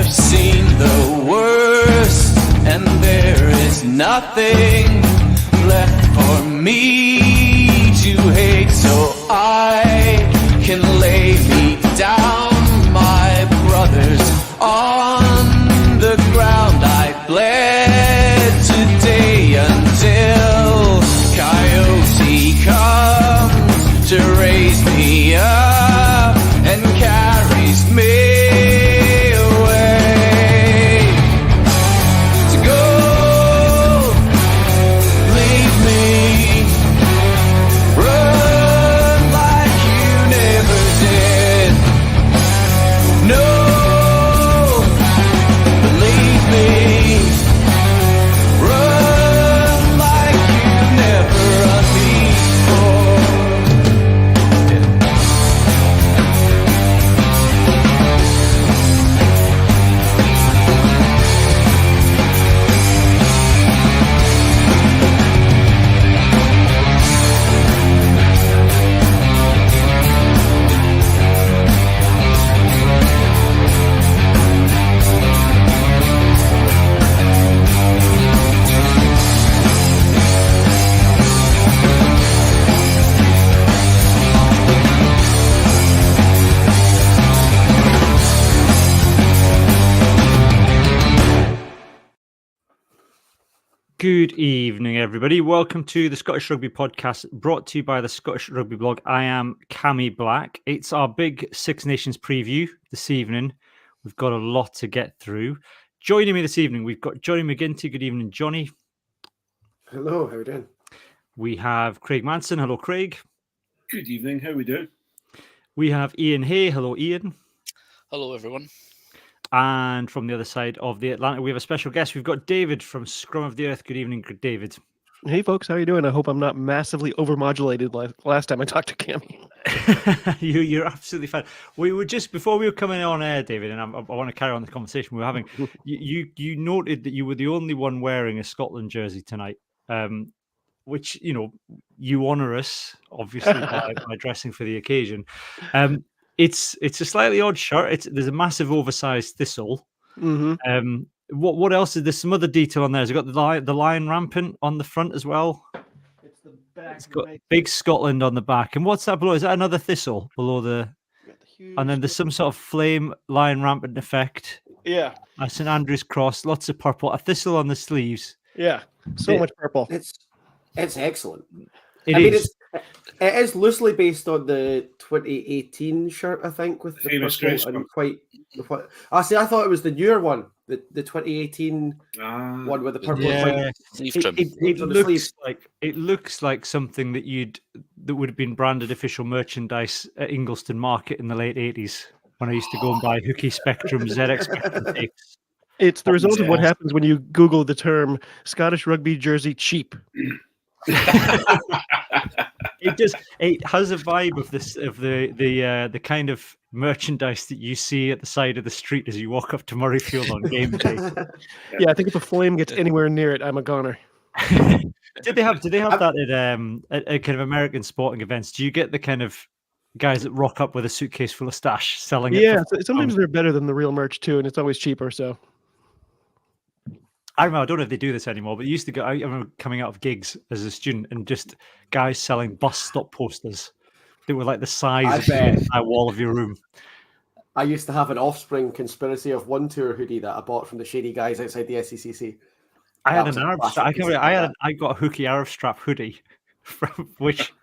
I've seen the worst, and there is nothing left for me to hate, so I can lay me down, my brothers, on the ground. I bled today until Coyote comes to raise me up and carries me away to go. Leave me, run like you never did. No, believe me, run like you never run before. Good evening, everybody. Welcome to the Scottish Rugby Podcast, brought to you by the Scottish Rugby blog. I am Cammy Black. It's our big Six Nations preview this evening. We've got a lot to get through. Joining me this evening, we've got Johnny McGinty. Good evening, Johnny. Hello, how are we doing? We have Craig Manson. Hello, Craig. Good evening, how are we doing? We have Ian Hay. Hello, Ian. Hello, everyone. And from the other side of the Atlantic, we have a special guest. We've got David from Scrum of the Earth. Good evening, David. Hey, folks, how are you doing? I hope I'm not massively overmodulated like last time I talked to Cammy. You're absolutely fine. We were just, before we were coming on air, David, and I want to carry on the conversation we were having, you noted that you were the only one wearing a Scotland jersey tonight, which, you know, you honour us, obviously, by dressing for the occasion. It's a slightly odd shirt. There's a massive oversized thistle. Mm-hmm. What else is there? Some other detail on there. Has it got the lion rampant on the front as well? It's the back. It's got big Scotland on the back. And what's that below? Is that another thistle below the? And then there's some sort of flame lion rampant effect. Yeah. A St Andrew's cross. Lots of purple. A thistle on the sleeves. Yeah. So much purple. It's excellent. It is loosely based on the 2018 shirt, I think, with the Famous purple Grace and white. I thought it was the newer one, the 2018 one with the purple and white. Sleeve trim. It looks like something that would have been branded official merchandise at Ingleston Market in the late 80s when I used to go and buy Hookie Spectrum, ZX Spectrum tapes. It's the result of what happens when you Google the term Scottish rugby jersey cheap. It has a vibe of the kind of merchandise that you see at the side of the street as you walk up to Murrayfield on game day. Yeah, I think if a flame gets anywhere near it, I'm a goner. Did they have that at kind of American sporting events? Do you get the kind of guys that rock up with a suitcase full of stash selling it? Yeah, sometimes they're better than the real merch too, and it's always cheaper. So I don't know if they do this anymore, but it used to go. I remember coming out of gigs as a student and just guys selling bus stop posters that were like the size of the entire wall of your room. I used to have an Offspring Conspiracy of One tour hoodie that I bought from the shady guys outside the SECC. I had an Arab strap. I got a Hookie Arab strap hoodie, from which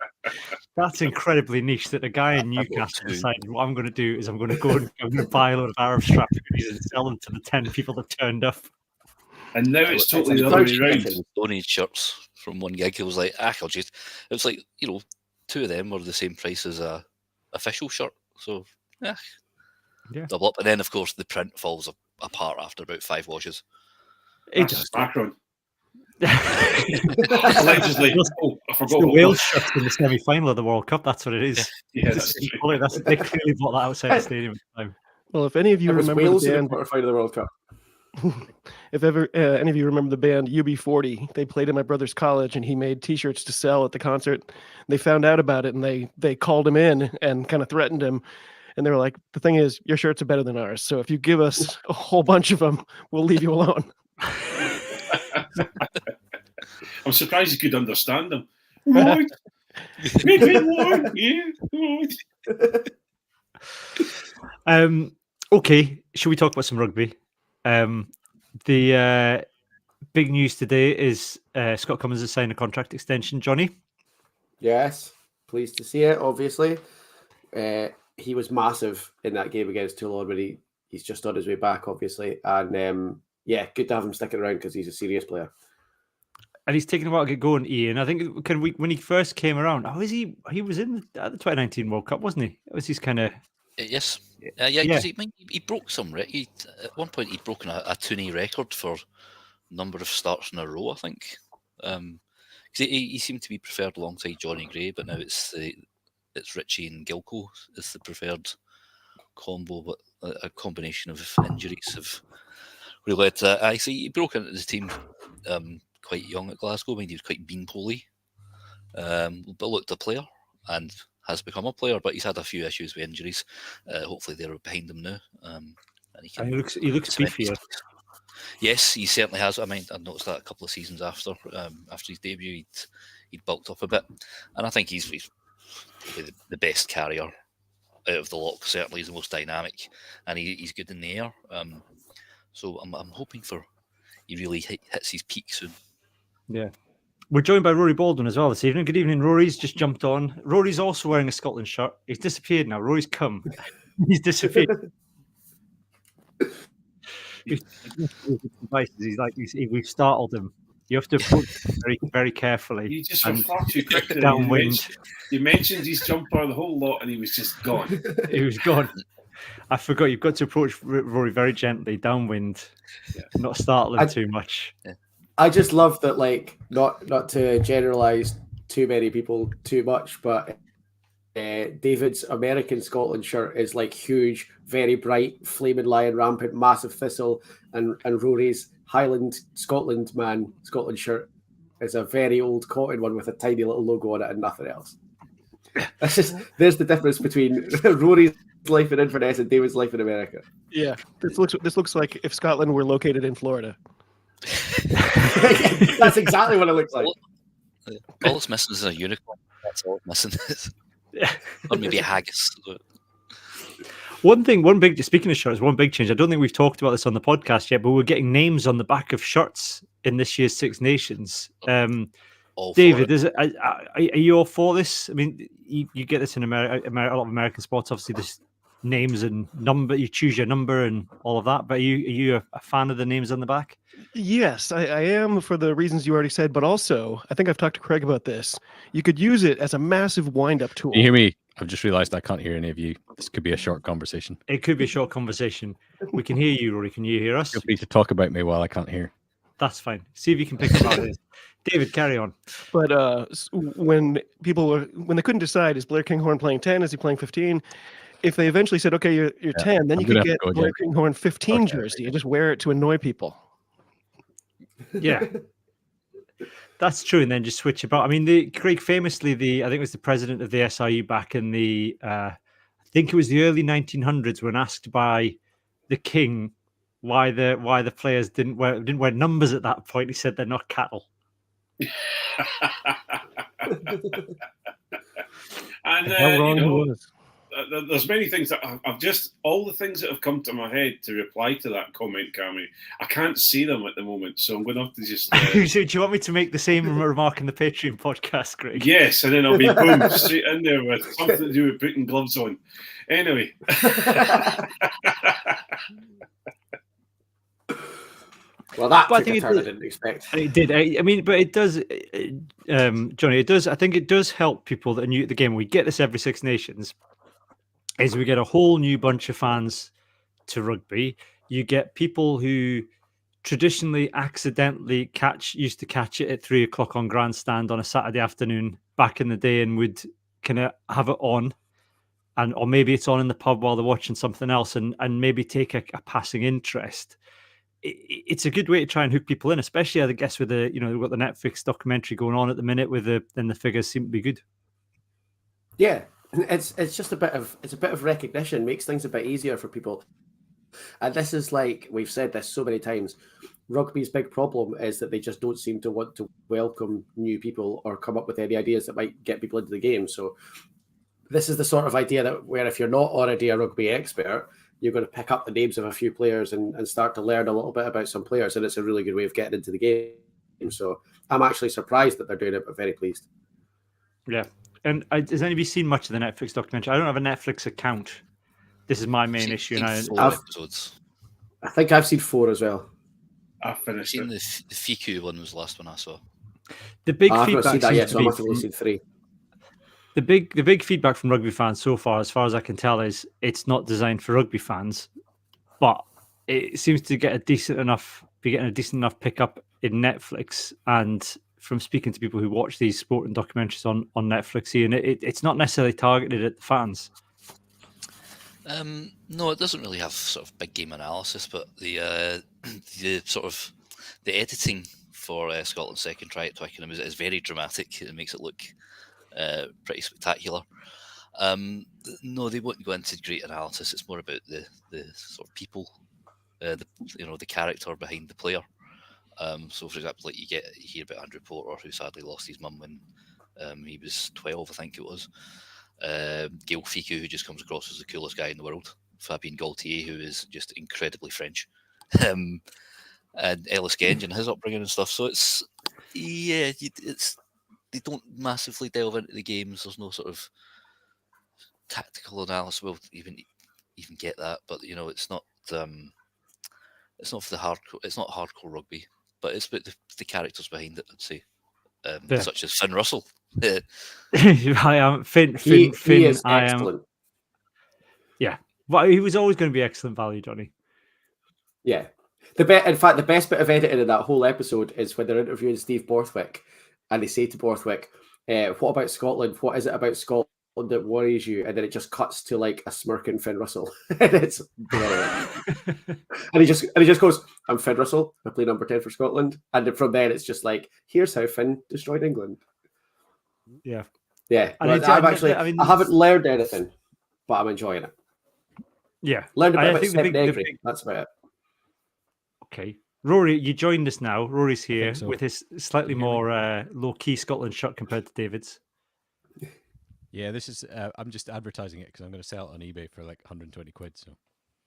that's incredibly niche. That a guy in Newcastle decided what I'm going to do is I'm going to buy a load of Arab strap hoodies and sell them to the 10 people that turned up. And now it's totally the other way around. Donated shirts from one gig. It was like, it was like, two of them were the same price as a official shirt. So, yeah. Double up. And then, of course, the print falls apart after about 5 washes. It's background. Allegedly. I forgot. The Wales shirt in the semi-final of the World Cup. That's what it is. Yeah, they clearly bought that outside the stadium at the time. Well, if any of you remember Wales the in band, the quarterfinal of the World Cup. If ever any of you remember the band UB40, they played in my brother's college, and he made T-shirts to sell at the concert. They found out about it, and they called him in and kind of threatened him. And they were like, the thing is, your shirts are better than ours. So if you give us a whole bunch of them, we'll leave you alone. I'm surprised you could understand them. Right. Make it one. Yeah. Right. Okay, should we talk about some rugby? The big news today is Scott Cummins has signed a contract extension. Johnny? Yes, pleased to see it, obviously. He was massive in that game against Toulon, but he's just on his way back, obviously. And yeah, good to have him sticking around because he's a serious player. And he's taken a while to get going, Ian. I think when he first came around, he was in at the 2019 World Cup, wasn't he? It was his kind of... Yes. Yeah, because he broke some... at one point, he'd broken a Tooney record for number of starts in a row, I think. He seemed to be preferred alongside Johnny Gray, but now it's Richie and Gilco is the preferred combo, but a combination of injuries have really led to... I see he broke into the team quite young at Glasgow. I mean, he was quite bean-poly, but looked a player and has become a player, but he's had a few issues with injuries. Hopefully they're behind him now. And he looks beefier. Yes, he certainly has. I mean, I noticed that a couple of seasons after his debut, he'd bulked up a bit, and I think he's the best carrier out of the lot. Certainly, he's the most dynamic, and he's good in the air. So I'm hoping he really hits his peak soon. Yeah. We're joined by Rory Baldwin as well this evening. Good evening, Rory's just jumped on. Rory's also wearing a Scotland shirt. He's disappeared now. Rory's come. He's disappeared. We've startled him. You have to approach him very, very carefully. You just were far too quick. Downwind. You mentioned his jumper, the whole lot, and he was just gone. He was gone. I forgot. You've got to approach Rory very gently, downwind, not startle him too much. Yeah. I just love that, like, not to generalize too many people too much, but David's American Scotland shirt is like huge, very bright, flaming lion, rampant, massive thistle, and Rory's Highland Scotland shirt is a very old cotton one with a tiny little logo on it and nothing else. There's the difference between Rory's life in Inverness and David's life in America. Yeah, this looks like if Scotland were located in Florida. That's exactly what it looks like. All it's missing is a unicorn. That's all it's missing. Or maybe a haggis. Speaking of shirts, one big change. I don't think we've talked about this on the podcast yet, but we're getting names on the back of shirts in this year's Six Nations. David, are you all for this? I mean, you get this in America, a lot of American sports. Obviously, there's names and number. You choose your number and all of that. But are you a fan of the names on the back? Yes, I am, for the reasons you already said. But also, I think I've talked to Craig about this. You could use it as a massive wind-up tool. Can you hear me? I've just realised I can't hear any of you. This could be a short conversation. It could be a short conversation. We can hear you, Rory. Can you hear us? Feel free to talk about me while I can't hear. That's fine. See if you can pick up on it. David, carry on. But when they couldn't decide, is Blair Kinghorn playing 10? Is he playing 15? If they eventually said, okay, you're 10, then you could get Blair Kinghorn 15 jersey and just wear it to annoy people. Yeah. That's true, and then just switch about. I mean, Craig famously, I think it was the president of the SRU back in I think it was the early 1900s, when asked by the king why the players didn't wear numbers at that point, he said they're not cattle. And how wrong he was. There's many things that I've just, all the things that have come to my head to reply to that comment, Cammy, I can't see them at the moment, so I'm going to have to just... So do you want me to make the same remark in the Patreon podcast, Greg? Yes, and then I'll be boom, straight in there with something to do with putting gloves on. Anyway. Well, that took a turn I didn't expect. It did. I mean, but it does, Johnny, it does. I think it does help people that are new at the game. We get this every Six Nations, is we get a whole new bunch of fans to rugby. You get people who traditionally accidentally used to catch it at 3:00 on Grandstand on a Saturday afternoon back in the day and would kind of have it on. Or maybe it's on in the pub while they're watching something else and maybe take a passing interest. It's a good way to try and hook people in, especially I guess with we've got the Netflix documentary going on at the minute and the figures seem to be good. Yeah, It's just a bit of recognition, makes things a bit easier for people. And this is like we've said this so many times. Rugby's big problem is that they just don't seem to want to welcome new people or come up with any ideas that might get people into the game. So this is the sort of idea that where if you're not already a rugby expert, you're going to pick up the names of a few players and start to learn a little bit about some players. And it's a really good way of getting into the game. So I'm actually surprised that they're doing it, but very pleased. Yeah. And has anybody seen much of the Netflix documentary? I don't have a Netflix account. This is my main issue. And Four episodes. I think I've seen 4 as well. I've finished Seen it. the Fiku one was the last one I saw. the big I've not feedback seen that seems yet, to so be I've only seen 3. the big feedback from rugby fans so far, as I can tell, is it's not designed for rugby fans, but it seems to get be getting a decent enough pickup in Netflix. And from speaking to people who watch these sporting documentaries on Netflix, Ian, it's not necessarily targeted at the fans. No, it doesn't really have sort of big game analysis, but the sort of the editing for Scotland's second try at Twickenham is very dramatic. It makes it look pretty spectacular. No, they won't go into great analysis. It's more about the sort of people, the character behind the player. So, for example, like you hear about Andrew Porter, who sadly lost his mum when he was 12, I think it was. Gail Ficou, who just comes across as the coolest guy in the world. Fabien Gaultier, who is just incredibly French. And Ellis Genge and his upbringing and stuff. So they don't massively delve into the games. There's no sort of tactical analysis. We'll even get that, but it's not for the hardcore. It's not hardcore rugby, but it's about the characters behind it, I'd say, such as Finn Russell. I am Finn. He is I excellent. am. Yeah, but he was always going to be excellent value, Johnny. Yeah. In fact, the best bit of editing in that whole episode is when they're interviewing Steve Borthwick and they say to Borthwick, what about Scotland? What is it about Scotland that worries you? And then it just cuts to like a smirking Finn Russell. And it's brilliant. and he just goes, I'm Finn Russell. I play number 10 for Scotland. And then from there, it's just like, here's how Finn destroyed England. Yeah. Yeah. And I haven't learned anything, but I'm enjoying it. Yeah. Learned a bit I about think Steph Negri. That's about it. Okay. Rory, you joined us now. Rory's here so. with his slightly more low-key Scotland shirt compared to David's. Yeah, this is. I'm just advertising it because I'm going to sell it on eBay for like 120 quid. So,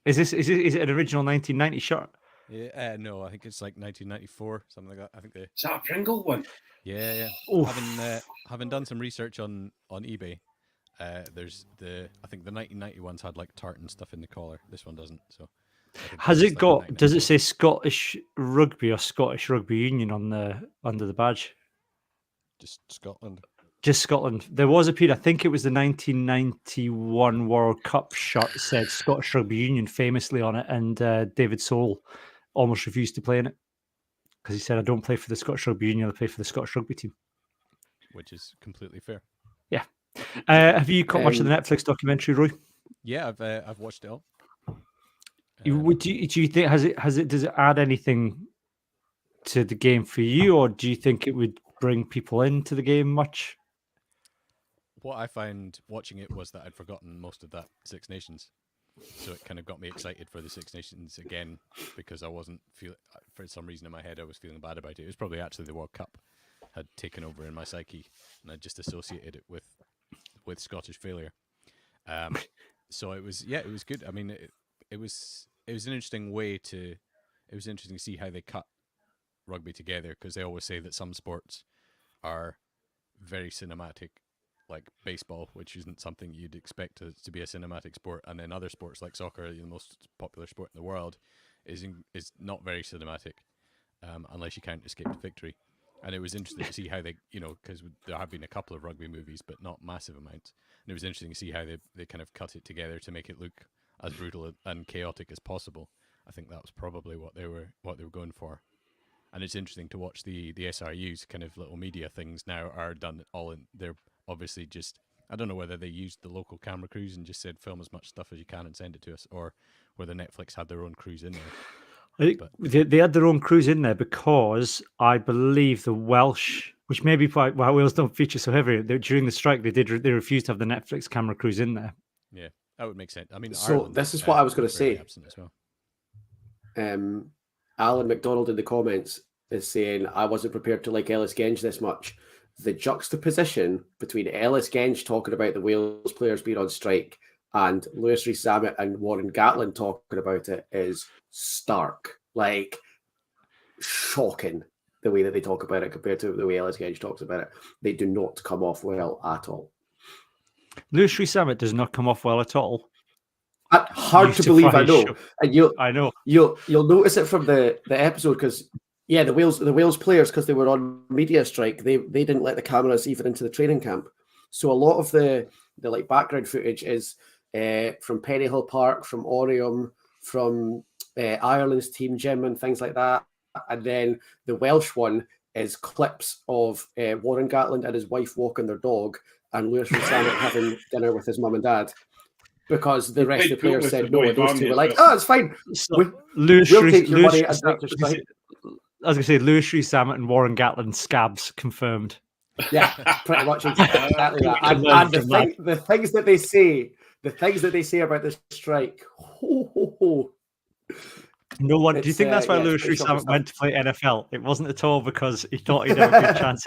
is it an original 1990 shirt? Yeah, no, I think it's like 1994, something like that. I think Is that a Pringle one? Yeah. Having done some research on eBay, there's I think the 1990 ones had like tartan stuff in the collar. This one doesn't. So, has it got? Does it say Scottish Rugby or Scottish Rugby Union under the badge? Just Scotland. Just Scotland. There was a period, I think it was the 1991 World Cup shirt said Scottish Rugby Union famously on it, and David Soul almost refused to play in it because he said, I don't play for the Scottish Rugby Union, I play for the Scottish Rugby team. Which is completely fair. Yeah. Have you caught much of the Netflix documentary, Roy? Yeah, I've watched it all. Do you think does it add anything to the game for you, or do you think it would bring people into the game much? What I found watching it was that I'd forgotten most of that Six Nations. So it kind of got me excited for the Six Nations again because I wasn't feeling, for some reason in my head, I was feeling bad about it. It was probably actually the World Cup had taken over in my psyche and I just associated it with Scottish failure. So it was good. I mean, it was an interesting it was interesting to see how they cut rugby together because they always say that some sports are very cinematic, like baseball, which isn't something you'd expect to be a cinematic sport, and then other sports like soccer, the most popular sport in the world, is not very cinematic, unless you count Escape to Victory. And it was interesting to see how they, because there have been a couple of rugby movies, but not massive amounts. And it was interesting to see how they kind of cut it together to make it look as brutal and chaotic as possible. I think that was probably what they were going for. And it's interesting to watch the SRU's kind of little media things now are done all in. They're obviously just, I don't know whether they used the local camera crews and just said film as much stuff as you can and send it to us, or whether Netflix had their own crews in there. I think they had their own crews in there because I believe the Welsh Which may be why Wales don't feature so heavily. During the strike, they refused to have the Netflix camera crews in there. Yeah, that would make sense. I mean, So Ireland, this is what I was going to fairly say. absent as well. Alan McDonald in the comments is saying, I wasn't prepared to like Ellis Genge this much. The juxtaposition between Ellis Genge talking about the Wales players being on strike and Lewis Rees-Zammit and Warren Gatlin talking about it is stark. Like, shocking the way that they talk about it compared to the way Ellis Genge talks about it. They do not come off well at all. Lewis Rees-Zammit does not come off well at all. Hard to believe, I know. And I know. You'll notice it from the episode because the Wales players, because they were on media strike, they didn't let the cameras even into the training camp. So a lot of the like background footage is from Pennyhill Park, from Oriam, from Ireland's team gym and things like that. And then the Welsh one is clips of Warren Gatland and his wife walking their dog and Lewis Rees-Zammit having dinner with his mum and dad. Because the rest of the players said no, and those two were like, "Oh, it's fine. We'll take your money and take your strike." I was going to say Lewis Rees-Zammit and Warren Gatlin scabs confirmed. Yeah, pretty much exactly that. And the things that they say about the strike. No one. Do you think that's why Lewis Rees-Zammit went to play NFL? It wasn't at all because he thought he'd have a good chance.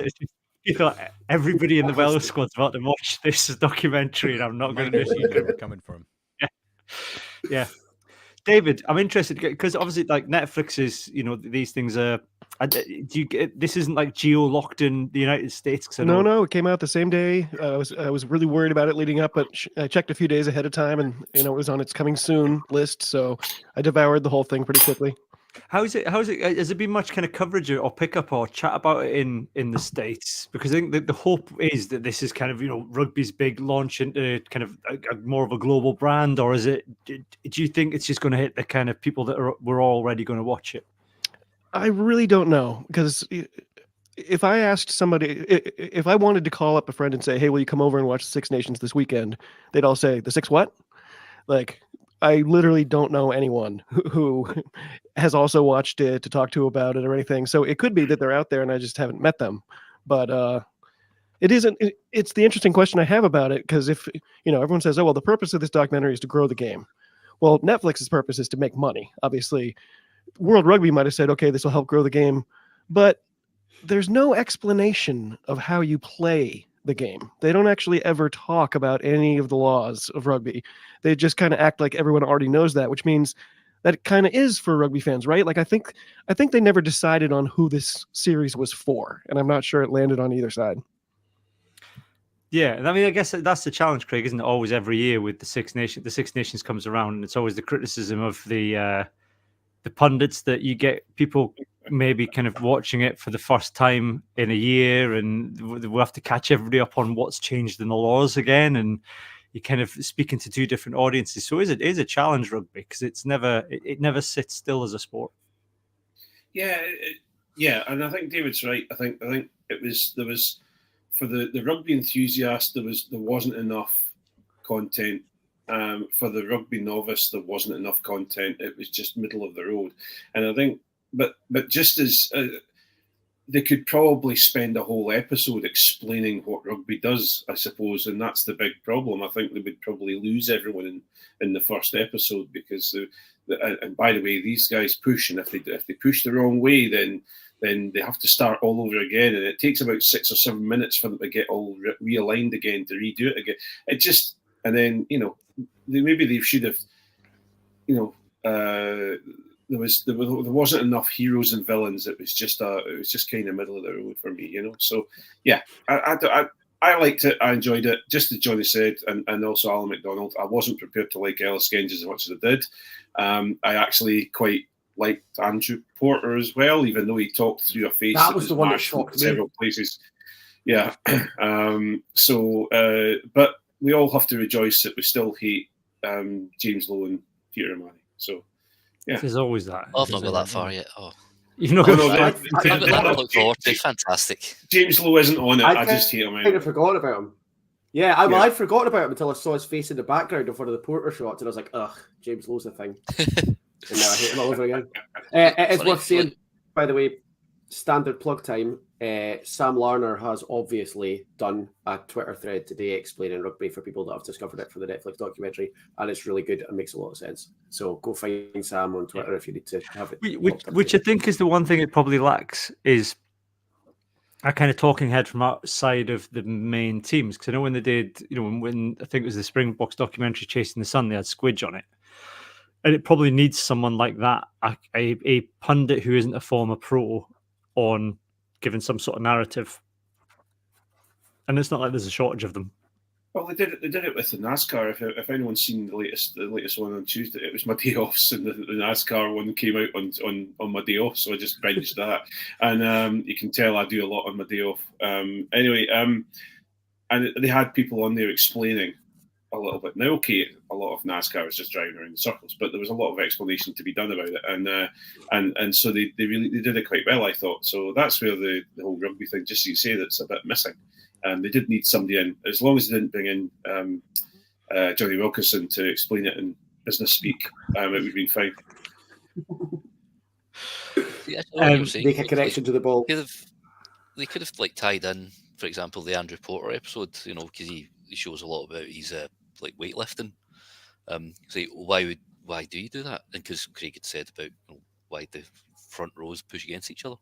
He thought everybody in the Welsh squad's about to watch this documentary, and I'm not going to do it. Coming from. Yeah. David, I'm interested because obviously, like Netflix is, these things are. Do you get this? Isn't like geo locked in the United States? No, it came out the same day. I was really worried about it leading up, but I checked a few days ahead of time, and it was on its coming soon list. So I devoured the whole thing pretty quickly. How's it? Has there been much kind of coverage or pickup or chat about it in the States? Because I think that the hope is that this is kind of rugby's big launch into kind of more of a global brand, or is it? Do you think it's just going to hit the kind of people that were already going to watch it? I really don't know, because if I asked somebody, if I wanted to call up a friend and say, "Hey, will you come over and watch the Six Nations this weekend?" They'd all say, "The Six what?" Like, I literally don't know anyone who has also watched it to talk to about it or anything. So it could be that they're out there and I just haven't met them. But it isn't. It's the interesting question I have about it, because if everyone says, "Oh, well, the purpose of this documentary is to grow the game." Well, Netflix's purpose is to make money. Obviously, World Rugby might have said, "Okay, this will help grow the game," but there's no explanation of how you play the game. They don't actually ever talk about any of the laws of rugby. They just kind of act like everyone already knows that, which means that it kind of is for rugby fans, right? Like I think they never decided on who this series was for, and I'm not sure it landed on either side. Yeah, I mean, I guess that's the challenge, Craig, isn't it? Always every year with the Six Nations, comes around, and it's always the criticism of the pundits that you get people maybe kind of watching it for the first time in a year, and we'll have to catch everybody up on what's changed in the laws again, and you're kind of speaking to two different audiences. So it is a challenge, rugby, because it never sits still as a sport. Yeah, and I think David's right. I think there was for the rugby enthusiast there wasn't enough content. For the rugby novice, there wasn't enough content. It was just middle of the road, and I think, but just as they could probably spend a whole episode explaining what rugby does, I suppose, and that's the big problem. I think they would probably lose everyone in the first episode because, and by the way, these guys push, and if they push the wrong way, then they have to start all over again, and it takes about 6 or 7 minutes for them to get all realigned again, to redo it again. It just, and then maybe they should have, there wasn't enough heroes and villains. It was just kind of middle of the road for me, So yeah, I liked it. I enjoyed it. Just as Johnny said, and also Alan McDonald, I wasn't prepared to like Ellis Genge as much as I did. I actually quite liked Andrew Porter as well, even though he talked through a face that was the one that shocked me. Several places. Yeah. But we all have to rejoice that we still hate James Lowe and Peter O'Malley. So, yeah. There's always that. I've not got that far yet. Oh. You've not got that. I've got that to look forward to. Fantastic. James Lowe isn't on it. I just hate him. I kind of forgot about him. Yeah, I'd forgotten about him until I saw his face in the background of one of the Porter shots, and I was like, ugh, James Lowe's a thing. And now I hate him all over again. It's worth saying, by the way, standard plug time. Sam Larner has obviously done a Twitter thread today explaining rugby for people that have discovered it for the Netflix documentary, and it's really good and makes a lot of sense. So go find Sam on Twitter if you need to have it. Which I think is the one thing it probably lacks is a kind of talking head from outside of the main teams. Because I know when they did, when I think it was the Springboks documentary Chasing the Sun, they had Squidge on it. And it probably needs someone like that, a pundit who isn't a former pro, on giving some sort of narrative. And it's not like there's a shortage of them. Well, they did it with the NASCAR. If anyone's seen the latest one on Tuesday, it was my day off, and the NASCAR one came out on my day off, so I just binged that. And you can tell I do a lot on my day off. Anyway, and they had people on there explaining a little bit. Now, okay, a lot of NASCAR was just driving around in circles, but there was a lot of explanation to be done about it, and so they did it quite well, I thought. So that's where the whole rugby thing, just so you say, that's a bit missing. They did need somebody in, as long as they didn't bring in Johnny Wilkinson to explain it in business speak. It would have been fine. Make a connection to the ball. They could have like tied in, for example, the Andrew Porter episode. Because he shows a lot about his like weightlifting. Say, why do you do that? And because Craig had said about why the front rows push against each other.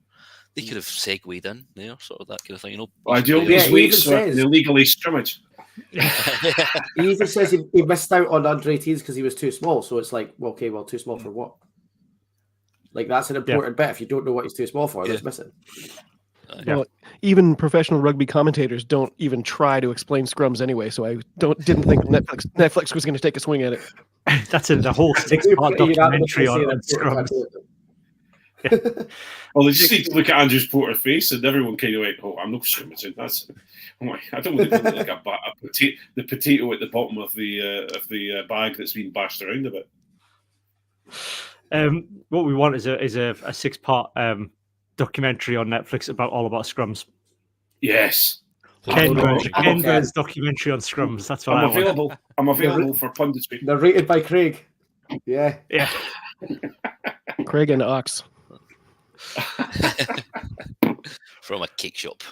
They could have segued in there, sort of that kind of thing. I do these weights so illegally scrimmage. He even says he missed out on under 18s because he was too small. So it's like, well, okay, too small for what? Like, that's an important bit. If you don't know what he's too small for, that's missing. Well, even professional rugby commentators don't even try to explain scrums anyway. So I didn't think Netflix was going to take a swing at it. That's in the whole 6-part documentary on scrums. Well, they just need to look at Andrew Porter's face, and everyone kind of went, "Oh, I'm not scrimmaging." That's, I don't want to look like the potato at the bottom of the bag that's been bashed around a bit. What we want is a 6-part documentary on Netflix all about scrums. Yes, Ken Burns documentary on scrums. That's what I'm available for punditry. Narrated by Craig. Yeah. Craig and Ox. From a cake shop.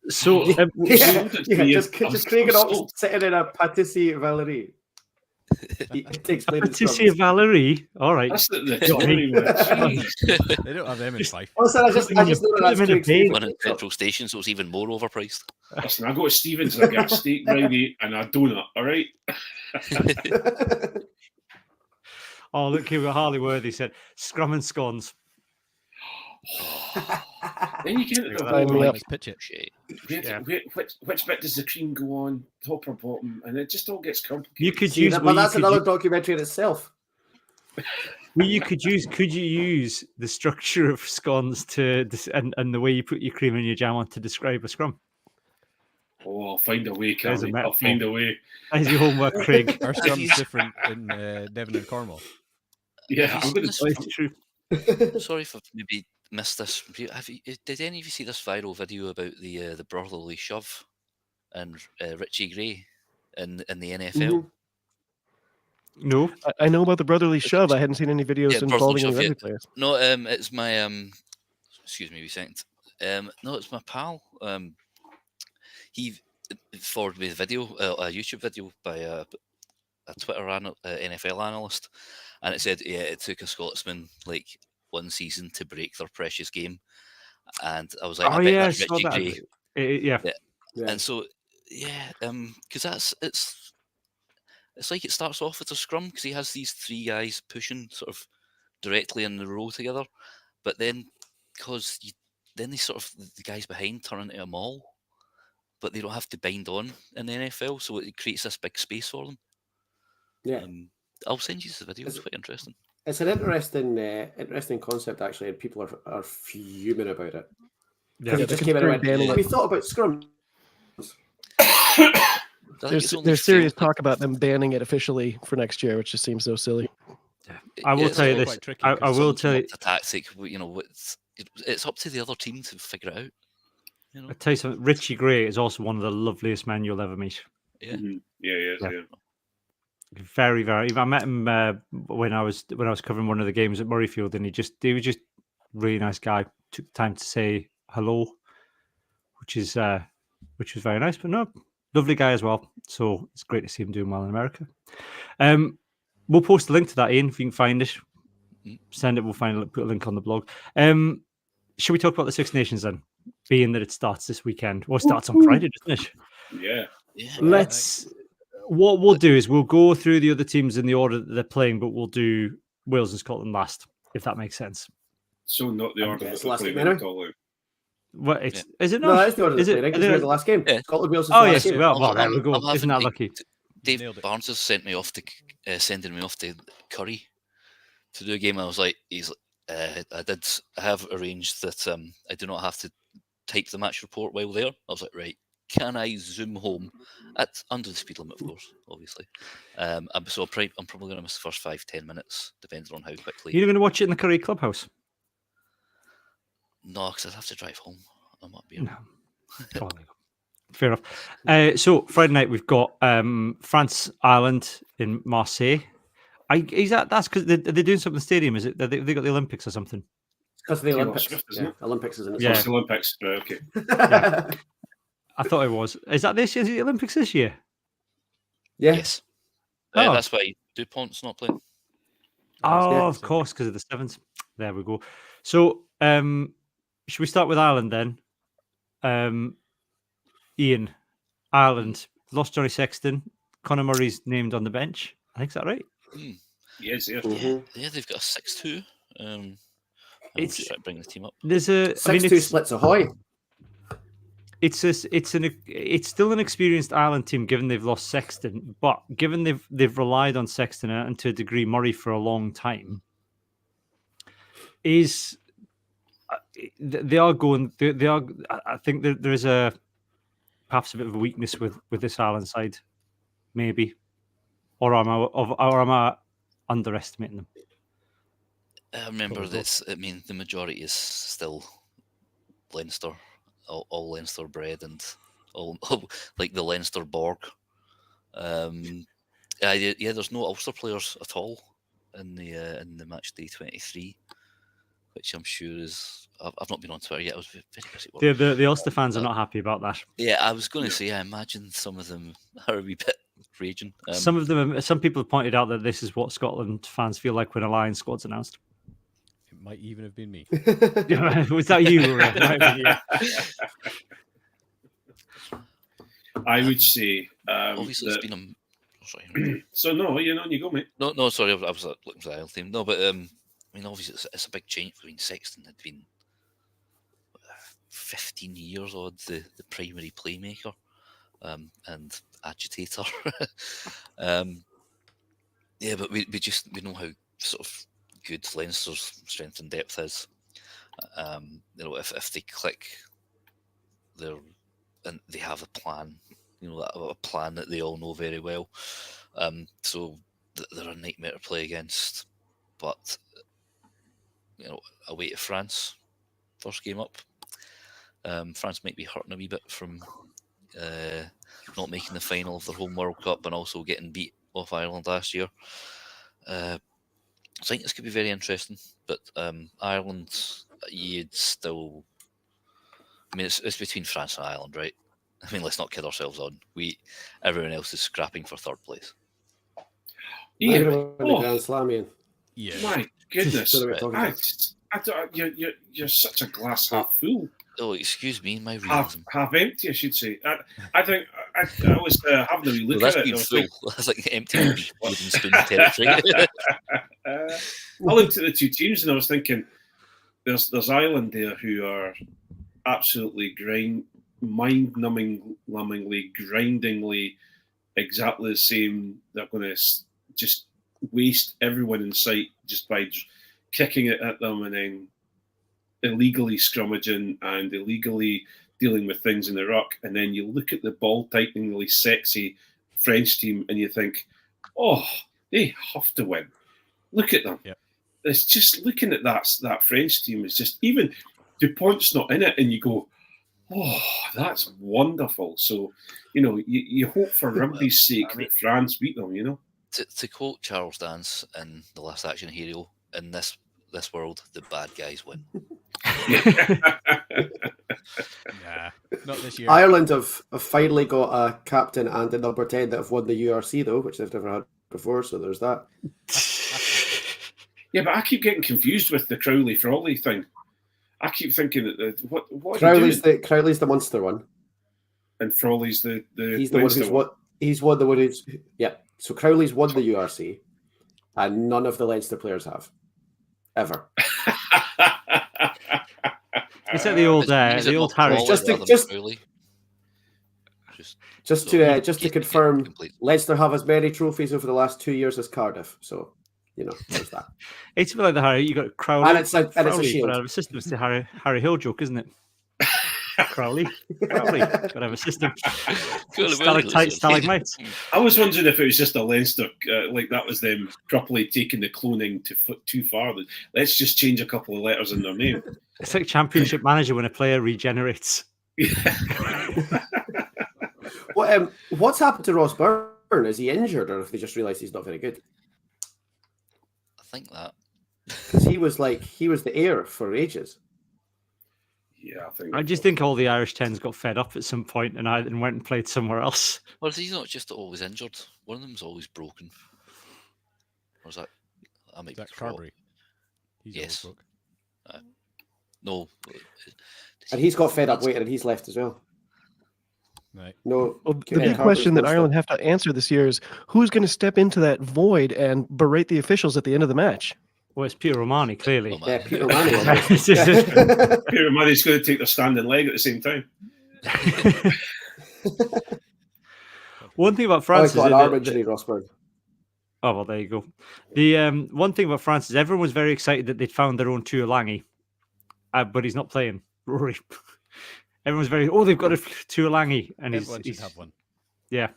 So just Craig and Ox sitting in a pâtisserie Valerie. Pâtisserie Valerie. All right. That's the They don't have them in Fife. Also, I just know that's one in Central Station, so it's even more overpriced. Listen, I go to Stevens and I get a steak brownie and a donut. All right. Oh, look here what Harley Worthy said. Scrum and scones. Then you get it. Pitch it. Which bit does the cream go on, top or bottom, and it just all gets complicated. You could use, but that's another documentary in itself. Could you use the structure of scones and the way you put your cream and your jam on to describe a scrum? Oh, I'll find a way, Cammy. I'll find a way. That's your homework, Craig. Our scrum's different in Devon and Cornwall. Yeah, I'm going to. True. Sorry for maybe missed this. Did any of you see this viral video about the brotherly shove and Richie Gray in the NFL? Mm-hmm. No, I know about the brotherly shove. I hadn't seen any videos involving any rugby players. No, it's my excuse me, a second. No, it's my pal. He forwarded me the video, a YouTube video by a Twitter NFL analyst, and it said, it took a Scotsman like one season to break their precious game, and I was like, I bet that's Richie Gray. Yeah. And so because it's like it starts off as a scrum because he has these three guys pushing sort of directly in the row together, but then then they sort of the guys behind turn into a maul, but they don't have to bind on in the NFL, so it creates this big space for them. Yeah, I'll send you the video. It's quite interesting. It's an interesting concept actually, and people are fuming about it. Yeah, it just came out and went, we thought about scrum. There's serious talk about them banning it officially for next year, which just seems so silly. I will tell you this. I will tell you it's a tactic. It's up to the other team to figure it out. I'll tell you something. Richie Gray is also one of the loveliest men you'll ever meet. Yeah, yeah. Very, very. I met him when I was covering one of the games at Murrayfield, and he was just really nice guy. Took time to say hello, which was very nice. But no, lovely guy as well. So it's great to see him doing well in America. We'll post a link to that, Ian, if you can find it. Send it. We'll put a link on the blog. Should we talk about the Six Nations then? Being that it starts this weekend, or starts on Friday, doesn't it? Yeah. Let's. What we'll do is we'll go through the other teams in the order that they're playing, but we'll do Wales and Scotland last, if that makes sense. So not the order it's that last they're game, playing anyway. at all. What is it not? No, that's the order Is they're it? playing. Is It's it the last game. Yeah. Scotland Wales is the Oh last yes, game. well, there we go. Isn't that lucky? Dave Barnes has sent me off to sending me off to Curry to do a game. I was like, I have arranged that I do not have to type the match report while there. I was like, right, can I zoom home at under the speed limit, of course, obviously. So I'm probably going to miss the first 5-10 minutes, depending on how quickly. You're going to watch it in the Curry Clubhouse? No, because I'd have to drive home. I might be. No. Fair enough. So Friday night we've got France Ireland in Marseille. That's because they're doing something in the stadium. Is it? They got the Olympics or something? Because of the Taylor Olympics. Swift, isn't it? Olympics is in Yeah. It's the Olympics. Right, okay. Yeah. I thought it was. Is that this year? Is it the Olympics this year? Yeah. Yes. Oh. That's why DuPont's not playing. Oh, of course, because of the sevens. There we go. So, should we start with Ireland then? Ian, Ireland lost Johnny Sexton. Conor Murray's named on the bench. I think is that right? Yes, yeah. Yeah, they've got a 6-2. It's just try to bring the team up. There's a 6-2 splits ahoy. It's still an experienced Ireland team, given they've lost Sexton, but given they've relied on Sexton and to a degree Murray for a long time, they are going. They are. I think there is perhaps a bit of a weakness with this Ireland side, maybe, or am I underestimating them? I remember this. I mean, the majority is still Leinster. All Leinster bred and all like the Leinster Borg. There's no Ulster players at all in the match day 23, which I'm sure is. I've not been on Twitter yet. I was very busy. The Ulster fans are not happy about that. Yeah, I was going to say. I imagine some of them are a wee bit raging. Some people have pointed out that this is what Scotland fans feel like when a Lions squad's announced. It might even have been me. Was that you? I would say. Obviously, it's been a. Sorry. So no, you go, mate. No, sorry. I was looking for the Ireland team. No, but I mean, obviously, it's a big change between Sexton had been 15 years odd, the primary playmaker and agitator. Yeah, but we know how sort of good Leinster's strength and depth is. If they click, and they have a plan. A plan that they all know very well. So they're a nightmare to play against. But away to France, first game up. France might be hurting a wee bit from not making the final of their home World Cup and also getting beat off Ireland last year. I think this could be very interesting, but Ireland, you'd still. I mean, it's between France and Ireland, right? I mean, let's not kid ourselves on. Everyone else is scrapping for third place. Yeah. The Grand Slam, Ian. Yeah. My goodness. You're such a glass half full. Oh, excuse me, my realism. Half empty, I should say. I think I was having a wee look that's at been it. full. That's like empty wooden spoon territory. I looked at the two teams and I was thinking, there's Ireland there who are absolutely mind-numbingly, grindingly exactly the same. They're going to just waste everyone in sight just by kicking it at them and then illegally scrummaging and illegally dealing with things in the ruck. And then you look at the ball-tighteningly sexy French team and you think, oh, they have to win. Look at them. Yep. It's just looking at that French team is just, even DuPont's not in it and you go, oh, that's wonderful. So, you hope for rugby's sake that France beat them, To quote Charles Dance in The Last Action Hero, in this world, the bad guys win. Nah. Not this year. Ireland have finally got a captain and a number 10 that have won the URC, though, which they've never had before, so there's that. Yeah, but I keep getting confused with the Crowley Frawley thing. I keep thinking that what Crowley's the Munster one, and Frawley's the he's the one who's what he's won the one who's yeah. So Crowley's won the URC, and none of the Leinster players have ever. It's like the old Harry. Just to confirm, Leinster have as many trophies over the last 2 years as Cardiff. So, there's that. It's a bit like the Harry. You got Crowley, and it's a shield. But system is the Harry Hill joke, isn't it? Crowley, got to have a system. Stalagmites. I was wondering if it was just a Leinster, like that was them properly taking the cloning too far. Let's just change a couple of letters in their name. It's like Championship Manager when a player regenerates. What's happened to Ross Byrne? Is he injured, or have they just realised he's not very good? I think that because he was the heir for ages. Yeah, I just think all the Irish 10s got fed up at some point and went and played somewhere else. Well, he's not just always injured. One of them's always broken. Or is that? Is that Carberry? Yes. No. And he's got fed up waiting, and he's left as well. Right. No. Well, the big question that Ireland have to answer this year is who's going to step into that void and berate the officials at the end of the match? Well, it's Peter Romani, clearly. Yeah, Peter Romani. Peter Romani's going to take the standing leg at the same time. One thing about France is got an arm injury, Rosberg. Oh, well, there you go. The one thing about France is everyone was very excited that they'd found their own Tuolangi, but he's not playing. Rory. Everyone's very, they've got a Tuolangi, and everyone should have one. Yeah,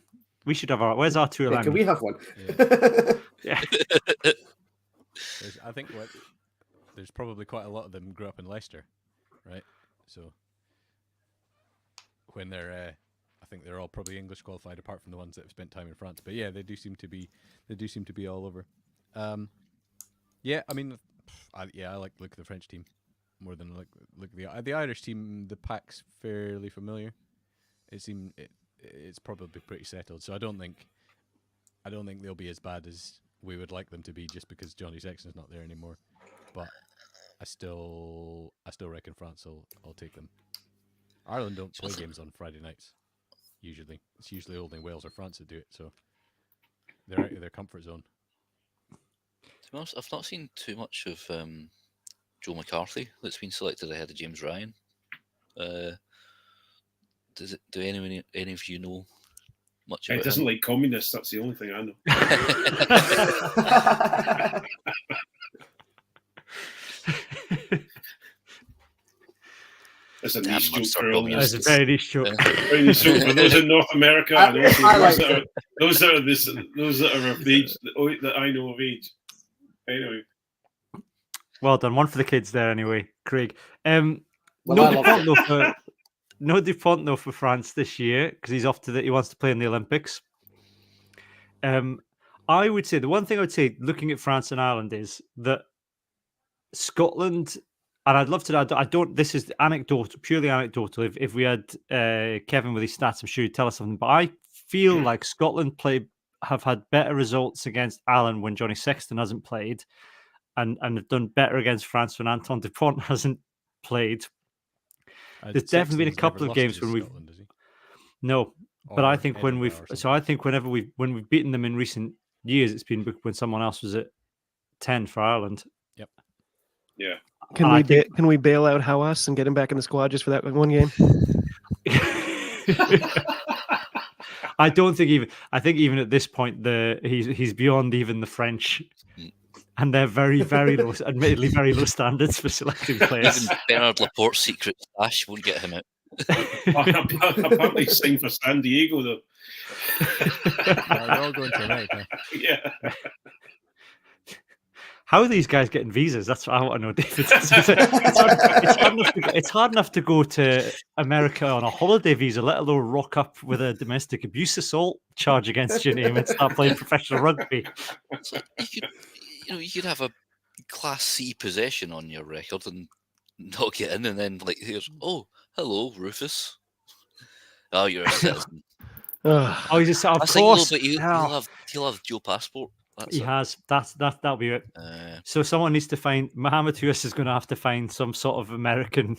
we should have our. Where's our Tuolangi? Yeah, can we have one? Yeah. I think there's probably quite a lot of them grew up in Leicester, right? So when they're, I think they're all probably English qualified, apart from the ones that have spent time in France. But yeah, they do seem to be all over. Yeah, I mean, I like look at the French team more than look at the Irish team. The pack's fairly familiar. It's probably pretty settled. So I don't think they'll be as bad as we would like them to be just because Johnny Sexton's not there anymore. But I still reckon France will take them. Ireland don't play games on Friday nights. Usually, it's usually only Wales or France that do it. So they're out of their comfort zone. To be honest, I've not seen too much of Joe McCarthy that's been selected ahead of James Ryan. Do any of you know much about He doesn't him? like communists. That's the only thing I know. It's a niche joke for all It's a very niche joke. Very niche joke for those in North America and also those that are of age that I know of age. Anyway. Well done. One for the kids there anyway, Craig. Well, No Dupont though for France this year because he's off he wants to play in the Olympics. I would say the one thing I would say looking at France and Ireland is that Scotland, and I'd love to. This is anecdotal, purely anecdotal. If we had Kevin with his stats, I'm sure he'd tell us something. But I feel like Scotland have had better results against Ireland when Johnny Sexton hasn't played, and have done better against France when Antoine Dupont hasn't played. There's definitely been a couple of games when we've no, but I think when whenever we've beaten them in recent years, it's been when someone else was at 10 for Ireland. Yep. Yeah. Can we bail out Hawass and get him back in the squad just for that one game? I don't think even. I think even at this point, he's beyond even the French, and they're very, very low, admittedly very low standards for selecting players. Even Bernard Laporte's secret stash won't get him out. Apparently, he's signed for San Diego though. They're all going to America. Yeah. How are these guys getting visas? That's what I want to know, David. It's hard enough to go to America on a holiday visa, let alone rock up with a domestic abuse assault charge against your name and start playing professional rugby. So you could have a Class C possession on your record and not get in, and then here's hello Rufus. Oh, you're a citizen. Ugh. Oh, he's just of That's course. Like, but Yeah. he'll have dual passport. He has. That'll be it. Uh, So someone needs to find Mohammed Hughes is going to have to find some sort of American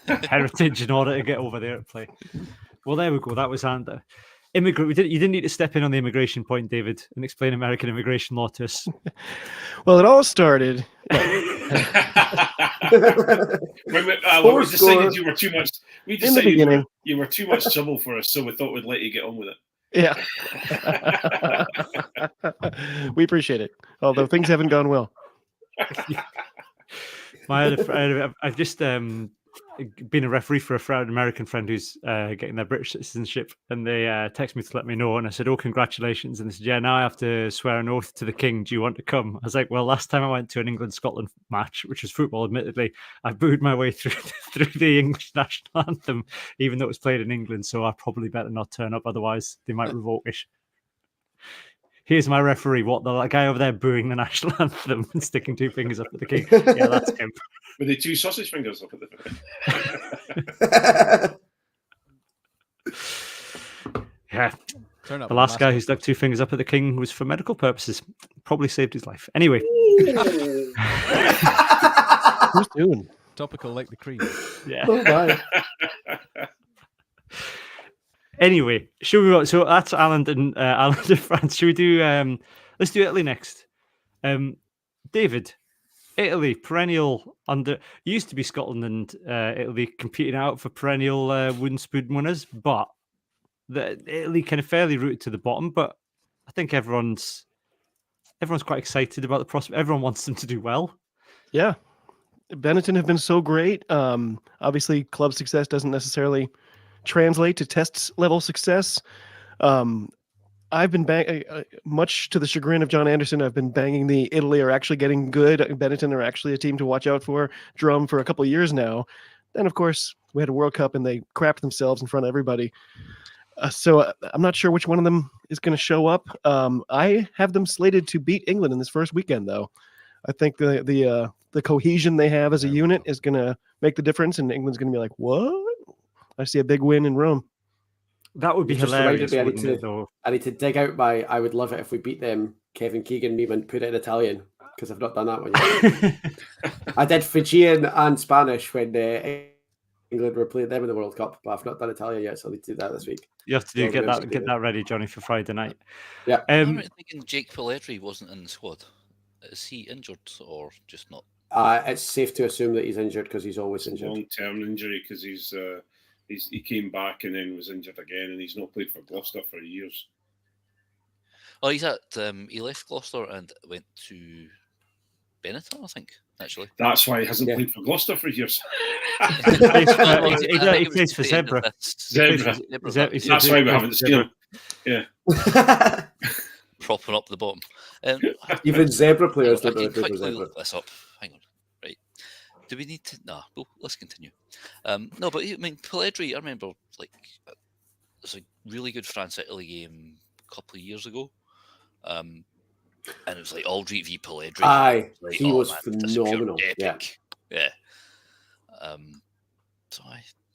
heritage in order to get over there to play. Well, there we go. That was Andy. You didn't need to step in on the immigration point, David, and explain American immigration law to us. Well, it all started. When we decided you were too much. We In the decided beginning. you were too much trouble for us, so we thought we'd let you get on with it. Yeah. We appreciate it. Although things haven't gone well. I've just been a referee for an American friend who's getting their British citizenship, and they texted me to let me know, and I said, "Oh, congratulations!" And they said, "Yeah, now I have to swear an oath to the King. Do you want to come?" I was like, "Well, last time I went to an England-Scotland match, which was football, admittedly, I booed my way through the English national anthem, even though it was played in England. So I probably better not turn up, otherwise they might revoke it." Here's my referee. What, the guy over there booing the national anthem and sticking two fingers up at the King? Yeah, that's him. With the two sausage fingers up at the Yeah. The last guy who stuck two fingers up at the King was for medical purposes. Probably saved his life. Anyway. Who's doing? Topical like the cream. Yeah. Oh, my. Anyway, should we? So that's Ireland and France. Should we do? Let's do Italy next. David, Italy perennial under. Used to be Scotland and Italy competing out for perennial wooden spoon winners, but Italy kind of fairly rooted to the bottom. But I think everyone's quite excited about the prospect. Everyone wants them to do well. Yeah, Benetton have been so great. Obviously, club success doesn't necessarily translate to test level success. I've been much to the chagrin of John Anderson. I've been banging the Italy are actually getting good. Benetton are actually a team to watch out for drum for a couple of years now. Then, of course, we had a World Cup and they crapped themselves in front of everybody. So I'm not sure which one of them is going to show up. I have them slated to beat England in this first weekend, though. I think the cohesion they have as a unit is going to make the difference, and England's going to be like, what? I see a big win in Rome. That would be hilarious. I need to dig out my I would love it if we beat them Kevin Keegan meme and put it in Italian, because I've not done that one yet. I did Fijian and Spanish when England were playing them in the World Cup, but I've not done Italian yet, so I need to do that this week. You have to get that ready, Johnny, for Friday night. Yeah. I'm thinking Jake Pelletri wasn't in the squad. Is he injured or just not? It's safe to assume that he's injured because he's always injured. Long-term injury because he came back and then was injured again, and he's not played for Gloucester for years. Oh, he's at he left Gloucester and went to Benetton, I think. Actually, that's why he hasn't played for Gloucester for years. He plays for Zebra. That's why we haven't seen him. Yeah. Propping up the bottom. Even Zebra players I don't know can quickly Zebra. look this up. Hang on. Right. Do we need to? Nah. Well, let's continue. No, but I mean, Pelledri. I remember there's a really good France-Italy game a couple of years ago. And it was like Aldrit v Pelledri. Aye, like, he was phenomenal. Yeah.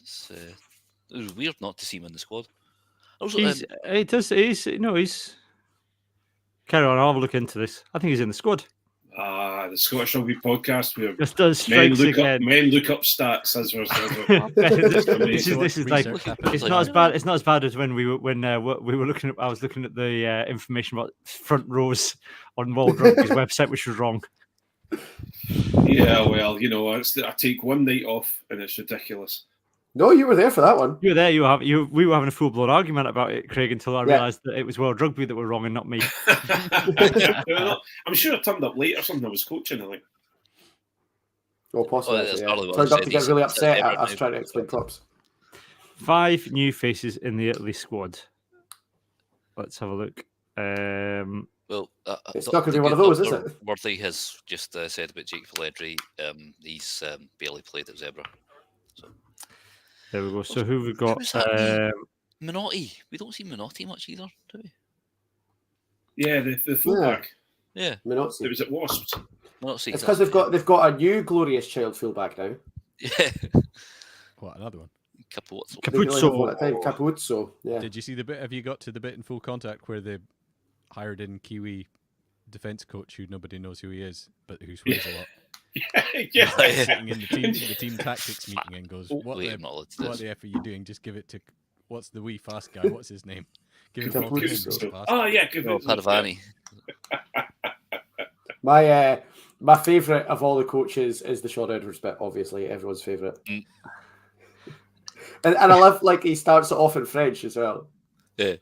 So it was weird not to see him in the squad. Also, He's carry on. I'll have a look into this. I think he's in the squad. The Scottish Rugby podcast where This does men again. look up stats as we're this is like it's not as bad as when we were looking at. I was looking at the information about front rows on World Rugby's website, which was wrong. Yeah, well, I take one night off and it's ridiculous. No, you were there for that one. You were there. We were having a full blown argument about it, Craig, until I realised that it was World Rugby that were wrong and not me. I'm sure I turned up late or something. I was coaching, I think. Oh, possibly. Probably Turned up to get really upset at us trying to explain props. 5 new faces in the Italy squad. Let's have a look. Well, it's not going to be one of those, is it? Worthy has just said about Jake Pelledri. He's barely played at Zebra. So. There we go. So who we got? Minotti. We don't see Minotti much either, do we? Yeah, the fullback. Yeah, Minotti. It was at Wasps. Minotti, it's because they've got a new glorious child fullback now. Yeah. What, another one? Capozzo. Capuzzo. Yeah. Did you see the bit? Have you got to the bit in Full Contact where they hired in Kiwi defense coach who nobody knows who he is, but who swears a lot? Yeah. He's sitting in the team tactics meeting and goes, "What Wait, I'm not allowed to do the this. F are you doing? Just give it to what's the wee fast guy? What's his name? Give it to him. Capuzzo. Fast." Oh yeah, Oh, Padavani. My favourite of all the coaches is the Sean Edwards bit. Obviously, everyone's favourite. Mm. And I love like he starts it off in French as well, Yeah.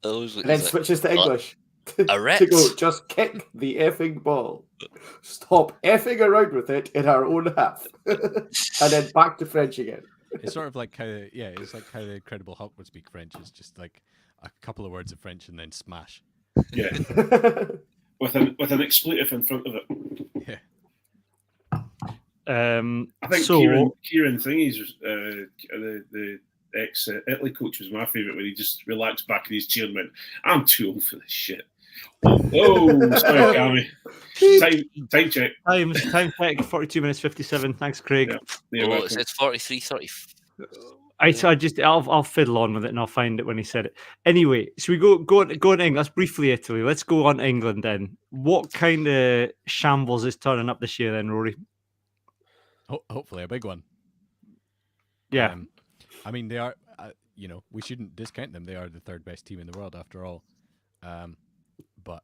and then switches to English Arrête. to go. Just kick the effing ball. Stop effing around with it in our own half, and then back to French again. It's sort of like how it's like how the Incredible Hulk would speak French. It's just like a couple of words of French and then smash. Yeah. with an expletive in front of it. Yeah. I think So Kieran Thingy's the ex Italy coach was my favourite when he just relaxed back in his chair and went, "I'm too old for this shit." Oh, sorry, Cammy. Time check. time check 42 minutes 57. Thanks, Craig. Yeah, Oh, it says 43:30. I'll fiddle on with it and I'll find it when he said it. Anyway, so we go on England. Let's briefly Italy. Let's go on England then. What kind of shambles is turning up this year then, Rory? Hopefully a big one. Yeah. I mean, they are. We shouldn't discount them. They are the third best team in the world after all. But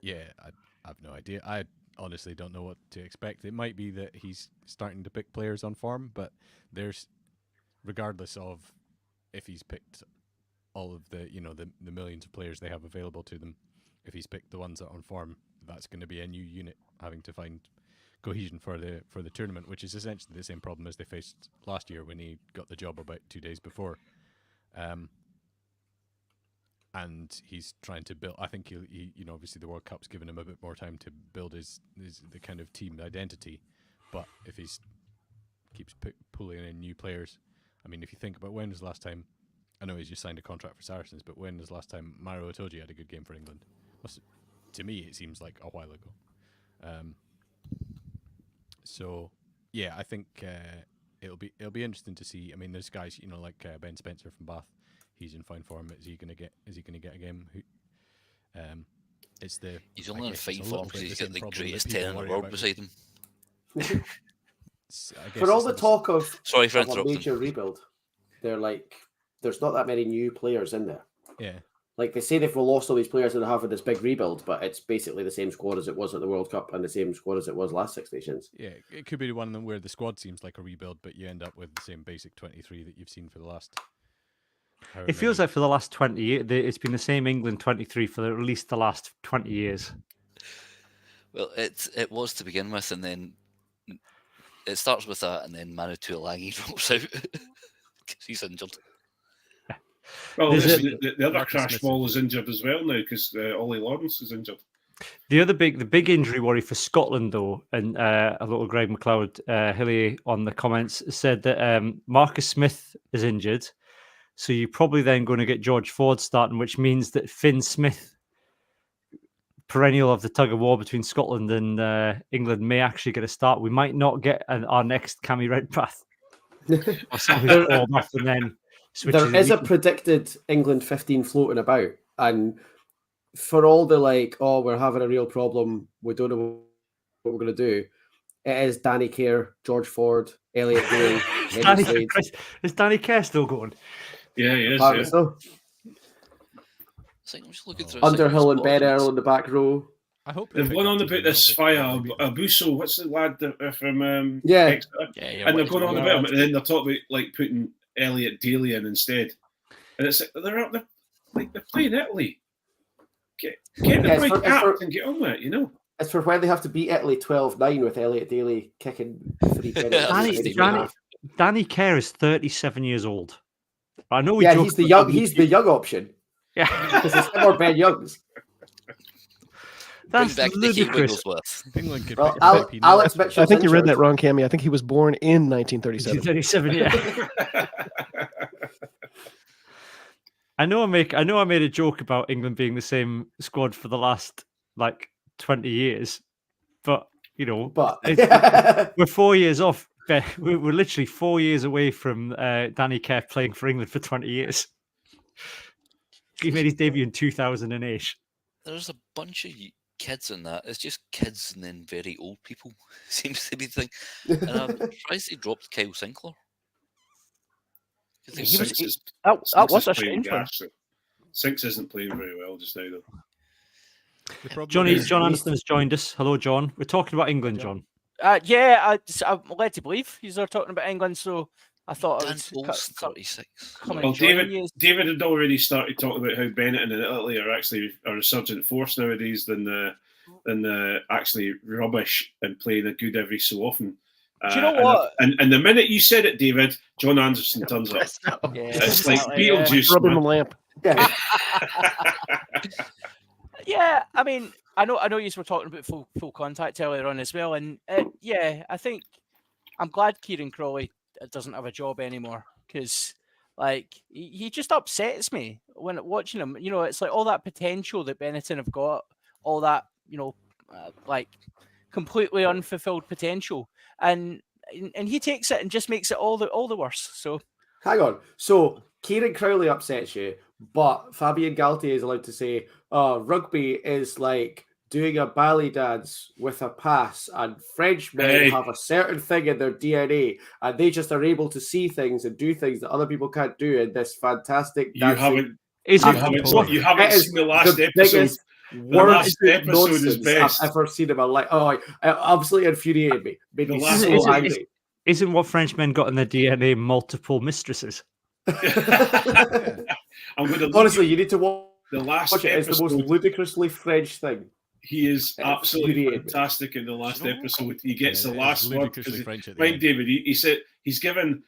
yeah, I have no idea. I honestly don't know what to expect. It might be that he's starting to pick players on form, but there's, regardless of if he's picked all of the the millions of players they have available to them, if he's picked the ones that are on form, that's going to be a new unit having to find cohesion for the tournament, which is essentially the same problem as they faced last year when he got the job about 2 days before. And he's trying to build. I think he obviously the World Cup's given him a bit more time to build the kind of team identity. But if he keeps pulling in new players, I mean, if you think about when was the last time, I know he's just signed a contract for Saracens, but when was the last time Mario Itoje had a good game for England? To me, it seems like a while ago. So yeah, I think it'll be interesting to see. I mean, there's guys like Ben Spencer from Bath. He's in fine form. Is he going to get a game? He's only in fine form because he's got the greatest 10 in the world beside him. For all the talk of Sorry for a interrupting. major rebuild, they're like, there's not that many new players in there. Yeah. Like they say they've lost all these players and they're having this big rebuild, but it's basically the same squad as it was at the World Cup and the same squad as it was last Six Nations. Yeah, it could be one of them where the squad seems like a rebuild, but you end up with the same basic 23 that you've seen for the last. It feels like for the last 20 years, it's been the same England 23 for at least the last 20 years. Well, it was to begin with, and then it starts with that, and then Manu Tuilagi drops out because he's injured. Well, the other crash ball is injured as well now because Ollie Lawrence is injured. The big injury worry for Scotland, though, and a little Greg McLeod Hillier on the comments said that Marcus Smith is injured. So you're probably then going to get George Ford starting, which means that Finn Smith, perennial of the tug of war between Scotland and England, may actually get a start. We might not get our next Cammy Redpath. And then there is a predicted England 15 floating about, and for all the we're having a real problem, we don't know what we're going to do. It is Danny Kerr, George Ford, Elliot Daly. Is Danny Kerr still going? Yeah, he is. Yeah. So. I'm just looking through Underhill and Ben Earl in the back row. I hope they've gone on about this via Abuso. What's the lad from Exeter? And they're going on about him, and then they're talking about putting Elliot Daly in instead. And it's they're playing Italy. Get the right cap and get on with it, It's for when they have to beat Italy 12-9 with Elliot Daly kicking 3 penalties. Danny Kerr is 37 years old. I know. He's the young option. Yeah, because it's him or Ben Youngs. That's ludicrous. England could Alex Mitchell. I think you read that wrong, Cammy. I think he was born in 1937. 1937, yeah. I know I made a joke about England being the same squad for the last 20 years, but we're 4 years off we're literally 4 years away from Danny Kerr playing for England for 20 years. He made his debut in 2008. There's a bunch of kids in that. It's just kids and then very old people seems to be the thing. And I'm surprised they dropped Kyle Sinclair. He was, that was a strange one. Sinks isn't playing very well just now, though. John Anderson has joined us. Hello, John. We're talking about England, John. I'm led to believe he's talking about England, so I thought Dan it Bowles, 36. Well, David had already started talking about how Bennett and Italy are actually a resurgent force nowadays than actually rubbish and playing a good every so often. Do you know what? And the minute you said it, David, John Anderson turns up. Yeah, it's like Beetlejuice. Rubbing the lamp. Yeah. Yeah, I mean, I know you were talking about full contact earlier on as well, and yeah, I think I'm glad Kieran Crawley doesn't have a job anymore, because like he just upsets me when watching him. You know, it's like all that potential that Benetton have got, all that, you know, like completely unfulfilled potential, and he takes it and just makes it all the worse. So hang on. So Kieran Crowley upsets you, but Fabien Galtier is allowed to say, rugby is like doing a ballet dance with a pass, and Frenchmen have a certain thing in their DNA, and they just are able to see things and do things that other people can't do in this fantastic dancing. You haven't seen the last episode. The last episode is best. I've ever seen him. I'm like, it absolutely infuriated me. Made me so angry. Isn't what Frenchmen got in their DNA multiple mistresses? Honestly, you need to watch the last it. It's the most ludicrously French thing. He is absolutely fantastic in the last episode. He gets the last word. Right, David. He said he's given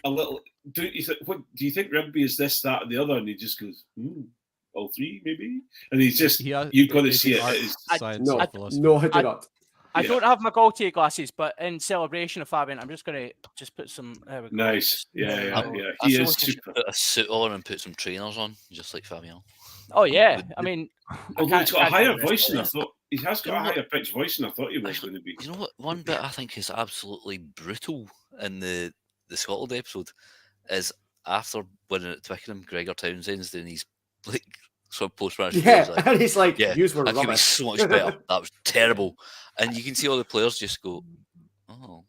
a little. Do you think rugby is this, that, and the other? And he just goes, all three, maybe. And he's just you've got to see it. No, I do not. I don't have my Gaultier glasses, but in celebration of Fabian, I'm just going to put some. Nice, yeah. He is super. Put a suit on and put some trainers on, just like Fabian. Oh yeah, I mean, although he's got a higher voice than I thought. He has got a higher pitched voice than I thought he was going to be. You know what? One bit I think is absolutely brutal in the Scotland episode is after winning at Twickenham, Gregor Townsend's doing his like sort of post-match. And he's like, "Yeah, "Yous were that could be rubbish." so much better. That was terrible." And you can see all the players just go, "Oh,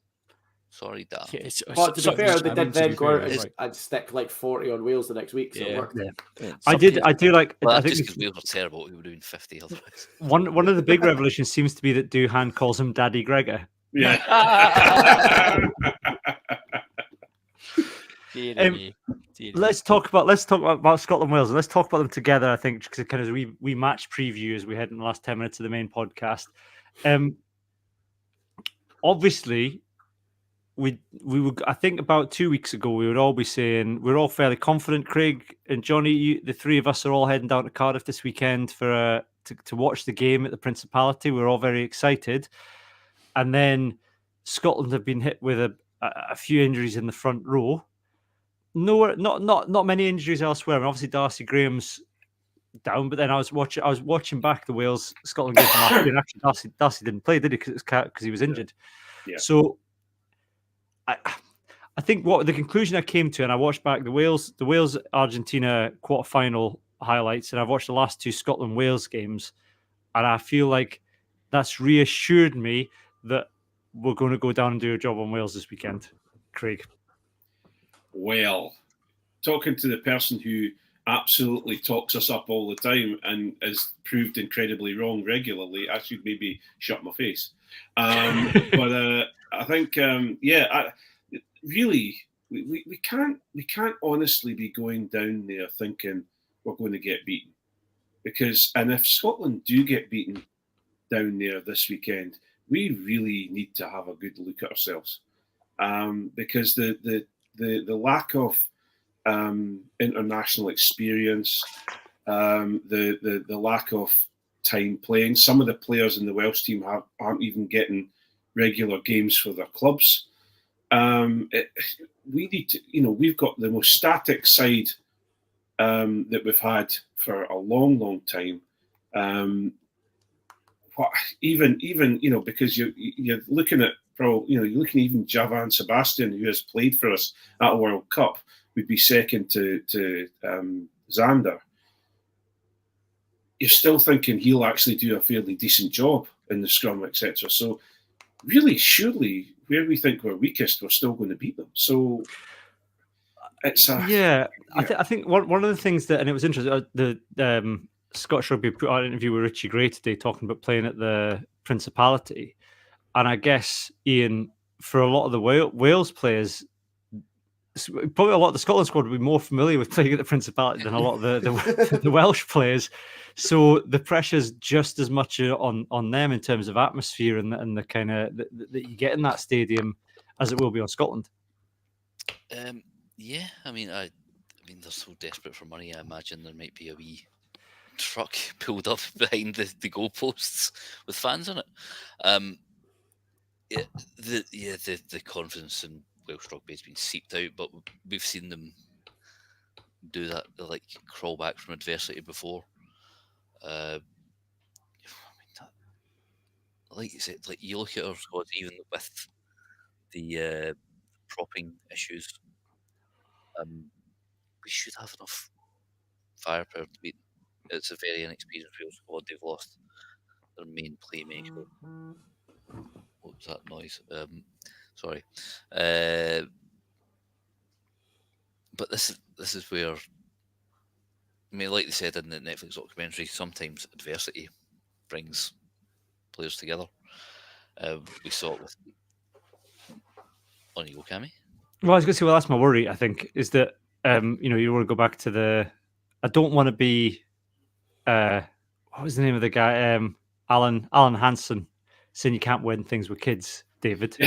sorry, Dan." Yeah, but to be fair, they did then go out and stick like 40 on Wales the next week. So it worked. Yeah. I do like. Well, I think just because Wales were terrible, we were doing 50 otherwise. One of the big revolutions seems to be that Duhan calls him Daddy Gregor. Yeah. Let's talk about Scotland Wales, and let's talk about them together. I think because kind of we match preview as we head in the last 10 minutes of the main podcast. Obviously, we were. I think about 2 weeks ago we would all be saying we're all fairly confident. Craig and Johnny, the three of us are all heading down to Cardiff this weekend for to watch the game at the Principality. We're all very excited, and then Scotland have been hit with a few injuries in the front row. Not many injuries elsewhere. I mean, obviously Darcy Graham's down, but then I was watching back the Wales Scotland game from last year, and actually Darcy didn't play, did he? Because he was injured. Yeah. So I think what the conclusion I came to, and I watched back the Wales Argentina quarterfinal highlights, and I've watched the last two Scotland Wales games, and I feel like that's reassured me that we're going to go down and do a job on Wales this weekend. Craig. Well, talking to the person who absolutely talks us up all the time and is proved incredibly wrong regularly, I should maybe shut my face. But I think, really, we can't honestly be going down there thinking we're going to get beaten, and if Scotland do get beaten down there this weekend, we really need to have a good look at ourselves, because the lack of international experience, the lack of time playing. Some of the players in the Welsh team aren't even getting regular games for their clubs. We need to, we've got the most static side that we've had for a long, long time. Even because you're looking at probably, you look at even Javan Sebastian, who has played for us at a World Cup, would be second to Xander. You're still thinking he'll actually do a fairly decent job in the scrum, etc. So really, surely, where we think we're weakest, we're still going to beat them. So it's I think one of the things that, and it was interesting, the Scottish Rugby put out an interview with Richie Gray today talking about playing at the Principality, and I guess, Ian, for a lot of the Wales players, probably a lot of the Scotland squad would be more familiar with playing at the Principality than a lot of the Welsh players. So the pressure's just as much on them in terms of atmosphere and the kind of that you get in that stadium as it will be on Scotland. Yeah, I mean, they're so desperate for money. I imagine there might be a wee truck pulled up behind the goalposts with fans on it. The confidence in Welsh rugby has been seeped out, but we've seen them do that, like crawl back from adversity before. Like you said, like you look at our squad, even with the propping issues, we should have enough firepower to beat them. It's a very inexperienced Wales squad. They've lost their main playmaker. What was that noise? Sorry. But this is where, like they said in the Netflix documentary, sometimes adversity brings players together. We saw it with. On you go, Cammy. Well, I was going to say, that's my worry. I think is that you want to go back to the. I don't want to be. What was the name of the guy? Alan Hansen saying you can't win things with kids, David.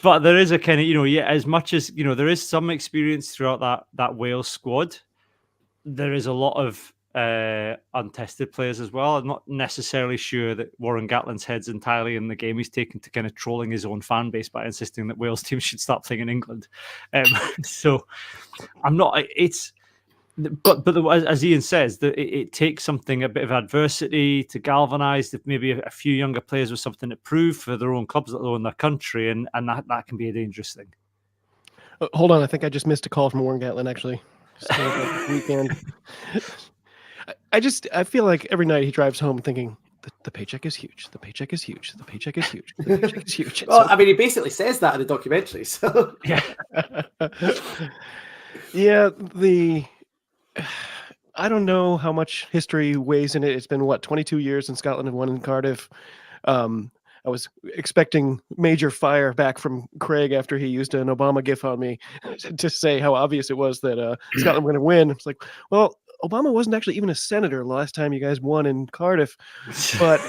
But there is a kind of, as much as, there is some experience throughout that Wales squad, there is a lot of untested players as well. I'm not necessarily sure that Warren Gatland's head's entirely in the game. He's taken to kind of trolling his own fan base by insisting that Wales teams should stop playing in England. So I'm not, but as Ian says, it takes something, a bit of adversity to galvanise maybe a few younger players with something to prove for their own clubs, let alone their country, and that can be a dangerous thing. Hold on, I think I just missed a call from Warren Gatland, actually. Weekend. I feel like every night he drives home thinking, the paycheck is huge. The paycheck is huge. The paycheck is huge. The paycheck is huge. Well, I mean, he basically says that in the documentary. So yeah, yeah. I don't know how much history weighs in it. It's been 22 years since Scotland had won in Cardiff. I was expecting major fire back from Craig after he used an Obama gif on me to say how obvious it was that Scotland were going to win. It's like, well, Obama wasn't actually even a senator the last time you guys won in Cardiff, but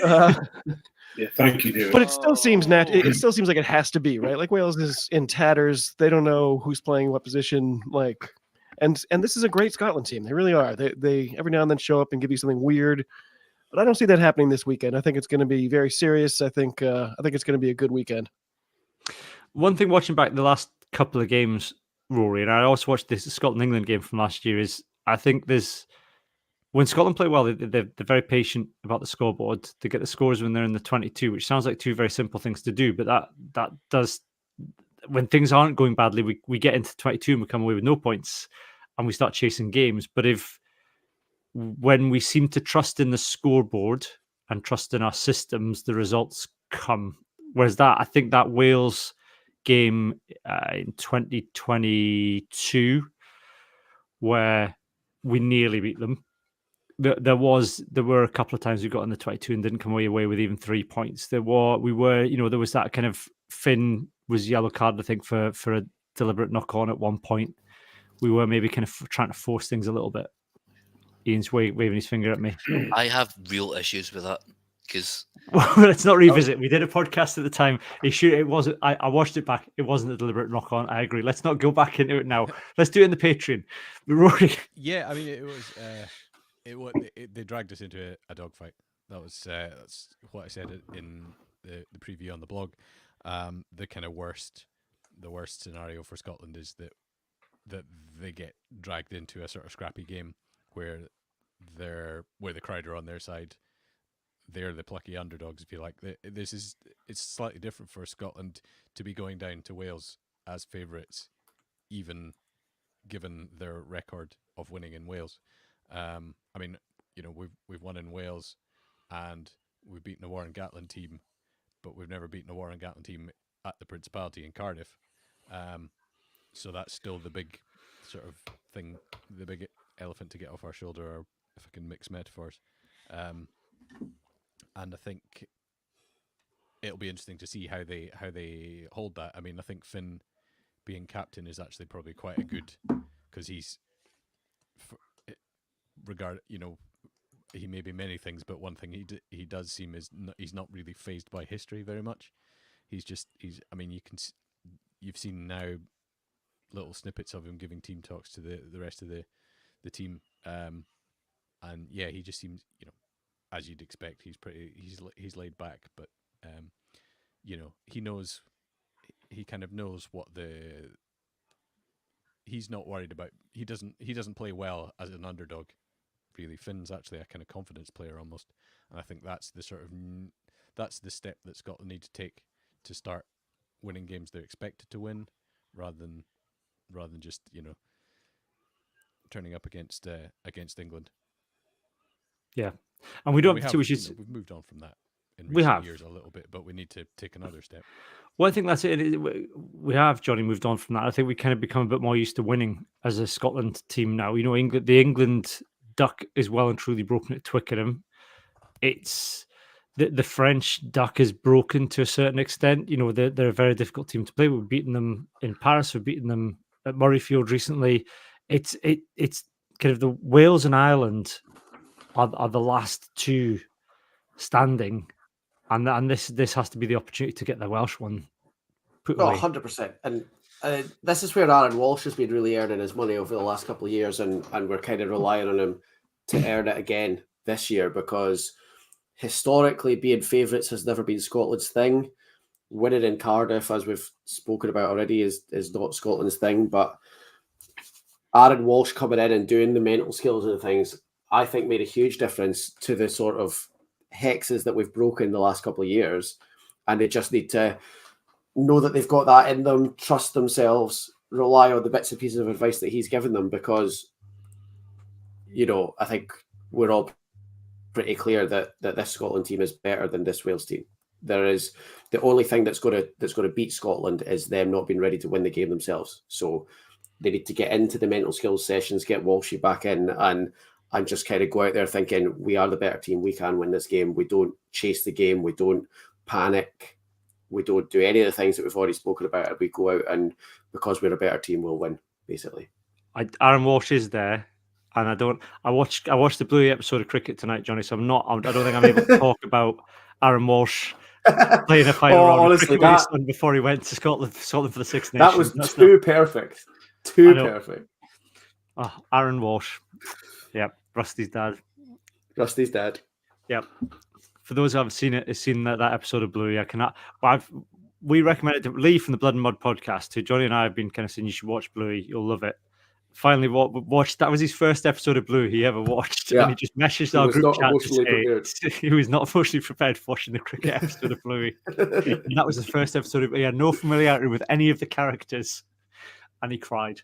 yeah, thank you, David. But it still seems it still seems like it has to be, right? Like Wales is in tatters. They don't know who's playing what position. And this is a great Scotland team. They really are. They every now and then show up and give you something weird. But I don't see that happening this weekend. I think it's going to be very serious. I think it's going to be a good weekend. One thing watching back the last couple of games, Rory, and I also watched this Scotland-England game from last year, is I think when Scotland play well, they're very patient about the scoreboard. They get the scores when they're in the 22, which sounds like two very simple things to do, but that does, when things aren't going badly, we get into 22 and we come away with no points and we start chasing games. But when we seem to trust in the scoreboard and trust in our systems, the results come. Whereas I think that Wales game in 2022, where we nearly beat them, there were a couple of times we got in the 22 and didn't come away with even 3 points. There was that kind of Finn was yellow card, I think, for a deliberate knock on at one point. We were maybe kind of trying to force things a little bit. Ian's waving his finger at me. I have real issues with that because. Well, let's not revisit. We did a podcast at the time. It wasn't. I watched it back. It wasn't a deliberate knock on. I agree. Let's not go back into it now. Let's do it in the Patreon. Rory. Yeah, I mean, it was. They dragged us into a dogfight. That's what I said in the preview on the blog. The kind of worst scenario for Scotland is that they get dragged into a sort of scrappy game where the crowd are on their side, they're the plucky underdogs, if you like. It's slightly different for Scotland to be going down to Wales as favourites, even given their record of winning in Wales. I mean, we've won in Wales, and we've beaten a Warren Gatland team, but we've never beaten a Warren Gatland team at the Principality in Cardiff. So that's still the big sort of thing, the big elephant to get off our shoulder, or if I can mix metaphors. And I think it'll be interesting to see how they hold that. I mean, I think Finn being captain is actually probably quite a good, because he's he may be many things, but one thing he does seem is he's not really fazed by history very much. I mean, you've seen now little snippets of him giving team talks to the rest of the team, and yeah, he just seems, as you'd expect, he's laid back, but he kind of knows what he's not worried about. He doesn't play well as an underdog, really. Finn's actually a kind of confidence player almost, and I think that's the step that Scotland need to take to start winning games they're expected to win, rather than just turning up against England. Yeah, and we don't. We've moved on from that in recent years a little bit, but we need to take another step. Well, I think that's it. We have, Johnny, moved on from that. I think we kind of become a bit more used to winning as a Scotland team now. The England duck is well and truly broken at Twickenham. It's the French duck is broken to a certain extent. They're a very difficult team to play. We've beaten them in Paris. We've beaten them at Murrayfield recently. It's kind of the Wales and Ireland are the last two standing, and this has to be the opportunity to get the Welsh one put away. 100%. And this is where Aaron Walsh has been really earning his money over the last couple of years, and we're kind of relying on him to earn it again this year, because historically being favourites has never been Scotland's thing. Winning in Cardiff, as we've spoken about already, is not Scotland's thing. But Aaron Walsh coming in and doing the mental skills and things, I think made a huge difference to the sort of hexes that we've broken the last couple of years. And they just need to know that they've got that in them, trust themselves, rely on the bits and pieces of advice that he's given them, because, I think we're all pretty clear that this Scotland team is better than this Wales team. There is the only thing that's going to beat Scotland is them not being ready to win the game themselves. So they need to get into the mental skills sessions, get Walshy back in, and just kind of go out there thinking we are the better team. We can win this game. We don't chase the game. We don't panic. We don't do any of the things that we've already spoken about. We go out, and because we're a better team, we'll win, basically. Aaron Walsh is there. And I watched the Bluey episode of cricket tonight, Johnny. So I don't think I'm able to talk about Aaron Walsh playing a final round honestly, of cricket with his son before he went to Scotland for the Six Nations. That was perfect. Too perfect. Oh, Aaron Walsh. Yep. Rusty's dad. Yep. For those who haven't seen that episode of Bluey, we recommended it to Lee from the Blood and Mud podcast, who Johnny and I have been kind of saying you should watch Bluey. You'll love it. Finally watched. That was his first episode of Blue he ever watched, and he just messaged our group chat to say he was not emotionally prepared for watching the cricket episode of Bluey. And that was the first episode. He had no familiarity with any of the characters, and he cried.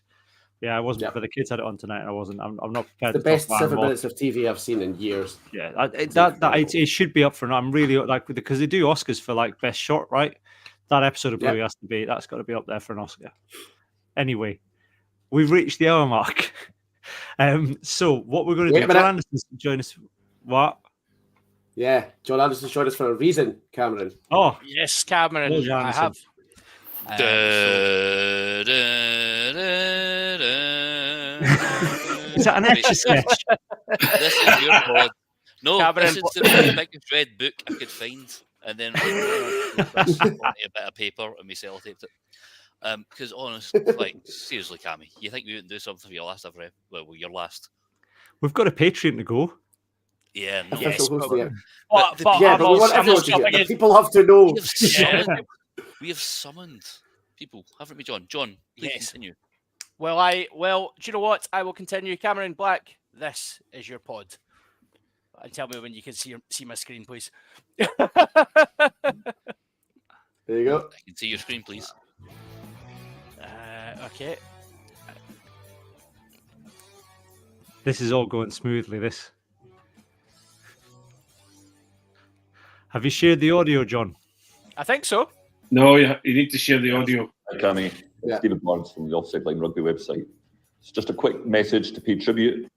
Yeah, I wasn't. But the kids had it on tonight, and I wasn't. I'm not prepared. The best 7 minutes of TV I've seen in years. Yeah, it should be up for. I'm really because they do Oscars for best shot, right? That episode of Bluey that's got to be up there for an Oscar. Anyway. We've reached the hour mark. So what we're going to do, John Anderson's join us. What? Yeah, John Anderson's joined us for a reason, Cameron. Oh. Yes, Cameron. I have. Is that an Etch-a-Sketch? This is your pod. No, Cameron, this is the biggest red book I could find. And then a bit of paper and we sellotaped it. Because honestly, seriously, Cammy, you think we wouldn't do something for your last ever? Well, your last. We've got a Patreon to go. Yeah, no. Yes, but we want everyone to hear. People have to know. We have summoned people, haven't we, John? John, please continue. Well, do you know what? I will continue. Cameron Black, this is your pod. And tell me when you can see my screen, please. There you go. I can see your screen, please. Okay. This is all going smoothly. This. Have you shared the audio, John? I think so. No, you need to share the audio. Hi, Cammy. It's David Barnes from the Offside Line Rugby website. It's just a quick message to pay tribute.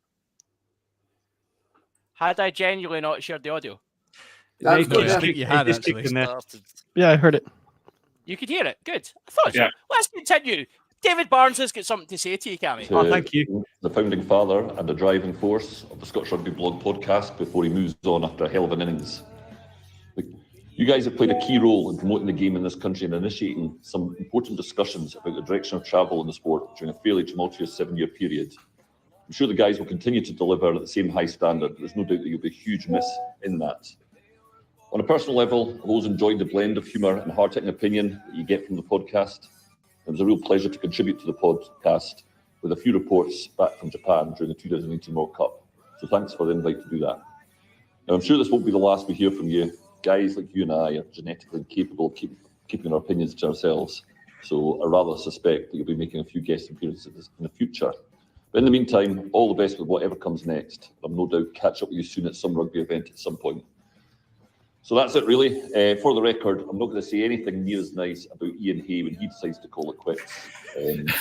Had I genuinely not shared the audio? That's No, good, I yeah. think you had Just actually. kicked in there. Started. Yeah, I heard it. You could hear it. Good. I thought so. Yeah. Let's continue. David Barnes has got something to say to you, Cammy. To Oh, thank you. The founding father and the driving force of the Scottish Rugby Blog podcast before he moves on after a hell of an innings. You guys have played a key role in promoting the game in this country and initiating some important discussions about the direction of travel in the sport during a fairly tumultuous 7-year period. I'm sure the guys will continue to deliver at the same high standard. There's no doubt that you'll be a huge miss in that. On a personal level, I've always enjoyed the blend of humour and hard-hitting opinion that you get from the podcast. It was a real pleasure to contribute to the podcast with a few reports back from Japan during the 2018 World Cup. So thanks for the invite to do that. Now, I'm sure this won't be the last we hear from you. Guys like you and I are genetically capable of keeping our opinions to ourselves. So I rather suspect that you'll be making a few guest appearances in the future. But in the meantime, all the best with whatever comes next. I'll no doubt catch up with you soon at some rugby event at some point. So that's it, really. For the record, I'm not going to say anything near as nice about Ian Hay when he decides to call it quits. Thanks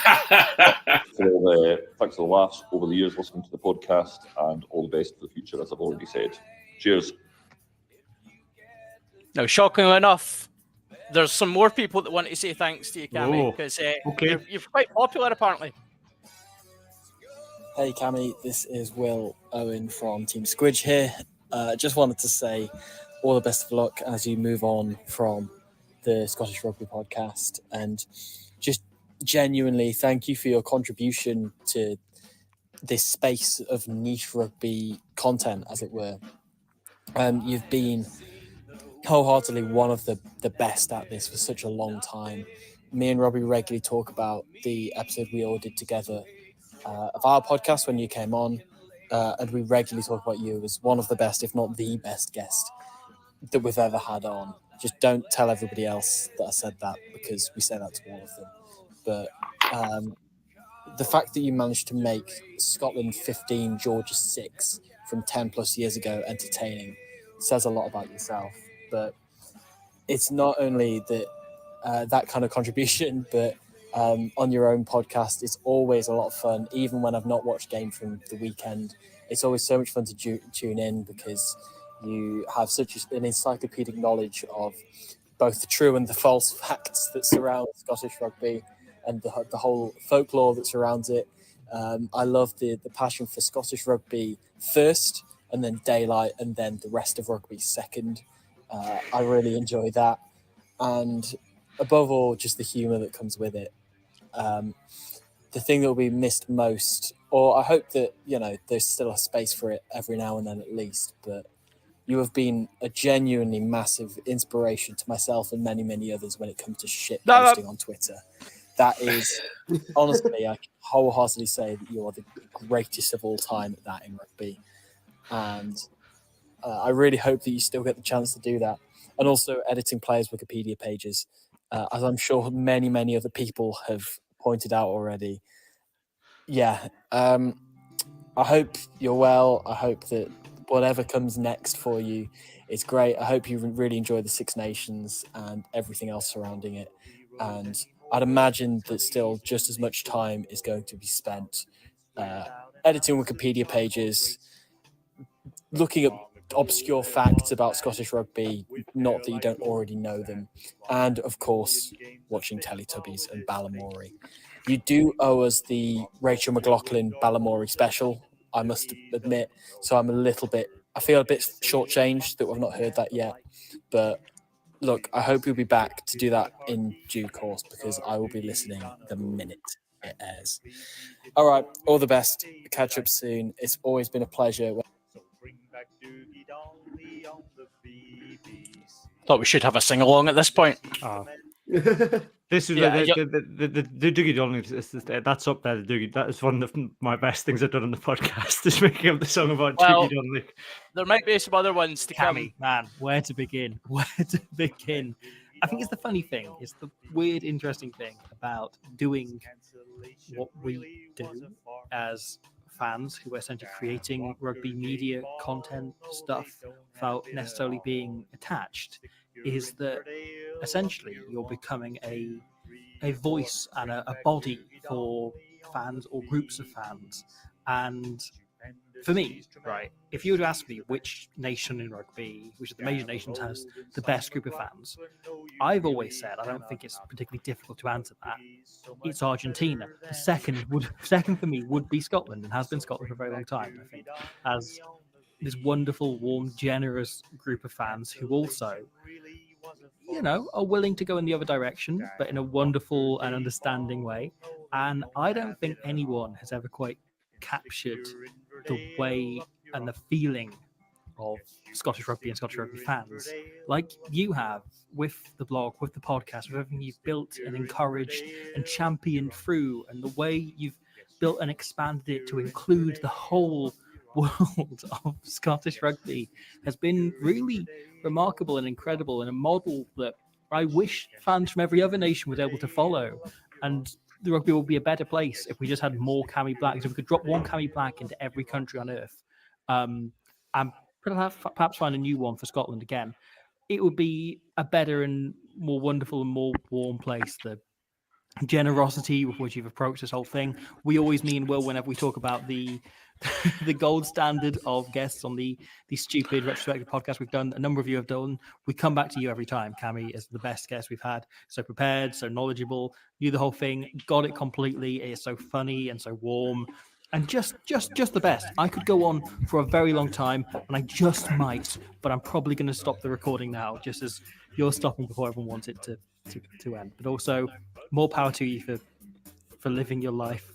for the laughs over the years listening to the podcast, and all the best for the future, as I've already said. Cheers. Now, shockingly enough, there's some more people that want to say thanks to you, Cammy, because okay. you're quite popular, apparently. Hey Cammy, this is Will Owen from Team Squidge here. Just wanted to say all the best of luck as you move on from the Scottish Rugby podcast, and just genuinely thank you for your contribution to this space of niche rugby content, as it were. You've been wholeheartedly one of the best at this for such a long time. Me and Robbie regularly talk about the episode we all did together of our podcast when you came on, and we regularly talk about you as one of the best, if not the best guest that we've ever had on. Just don't tell everybody else that I said that, because we say that to all of them. But the fact that you managed to make Scotland 15, Georgia 6 from 10 plus years ago entertaining says a lot about yourself. But it's not only that that kind of contribution, but on your own podcast, it's always a lot of fun. Even when I've not watched game from the weekend, it's always so much fun to tune in, because you have such an encyclopedic knowledge of both the true and the false facts that surround Scottish rugby and the whole folklore that surrounds it. I love the passion for Scottish rugby first, and then daylight, and then the rest of rugby second. I really enjoy that. And above all, just the humour that comes with it. The thing that will be missed most, or I hope that, there's still a space for it every now and then at least, but you have been a genuinely massive inspiration to myself and many, many others when it comes to shit posting on Twitter. That is, honestly, I can wholeheartedly say that you are the greatest of all time at that in rugby. And I really hope that you still get the chance to do that. And also editing players' Wikipedia pages, as I'm sure many, many other people have pointed out already. Yeah, I hope you're well. I hope that whatever comes next for you is great. I hope you really enjoy the Six Nations and everything else surrounding it. And I'd imagine that still just as much time is going to be spent editing Wikipedia pages, looking at obscure facts about Scottish rugby, not that you don't already know them, and of course watching Teletubbies and Balamory. You do owe us the Rachel McLaughlin Balamory special, I must admit, so I feel a bit shortchanged that we've not heard that yet, but look, I hope you'll be back to do that in due course, because I will be listening the minute it airs. All right, all the best. Catch up soon. It's always been a pleasure. Thought we should have a sing-along at this point. This is Yeah, the Dougie Donnelly. That's up there. The Dougie. That is one of my best things I've done on the podcast. Is making up the song about Well, Dougie Donnelly. there might be some other ones to come. Cammy, man, where to begin? Where to begin? I think it's the funny thing. It's the weird, interesting thing about doing what we do as fans who are essentially creating rugby media content stuff without necessarily being attached, is that essentially you're becoming a voice and a body for fans or groups of fans. And for me, right, if you were to ask me which nation in rugby, which of the major nations has the best group of fans, I've always said, I don't think it's particularly difficult to answer that, it's Argentina. The second for me would be Scotland, and has been Scotland for a very long time, I think, as this wonderful, warm, generous group of fans who also, you know, are willing to go in the other direction, but in a wonderful and understanding way. And I don't think anyone has ever quite captured the way and the feeling of Scottish rugby and Scottish rugby fans like you have with the blog, with the podcast, with everything you've built and encouraged and championed through, and the way you've built and expanded it to include the whole world of Scottish rugby has been really remarkable and incredible, and a model that I wish fans from every other nation would be able to follow. And the rugby would be a better place if we just had more Cammy Blacks. If we could drop one Cammy Black into every country on earth, and perhaps find a new one for Scotland again, it would be a better and more wonderful and more warm place. The generosity with which you've approached this whole thing. We always mean well whenever we talk about the gold standard of guests on the stupid retrospective podcast we've done. A number of you have done. We come back to you every time. Cammy is the best guest we've had. So prepared, so knowledgeable, knew the whole thing, got it completely. It is so funny and so warm. And just the best. I could go on for a very long time, and I just might, but I'm probably going to stop the recording now, just as you're stopping before everyone wants it to end. But also, more power to you for living your life.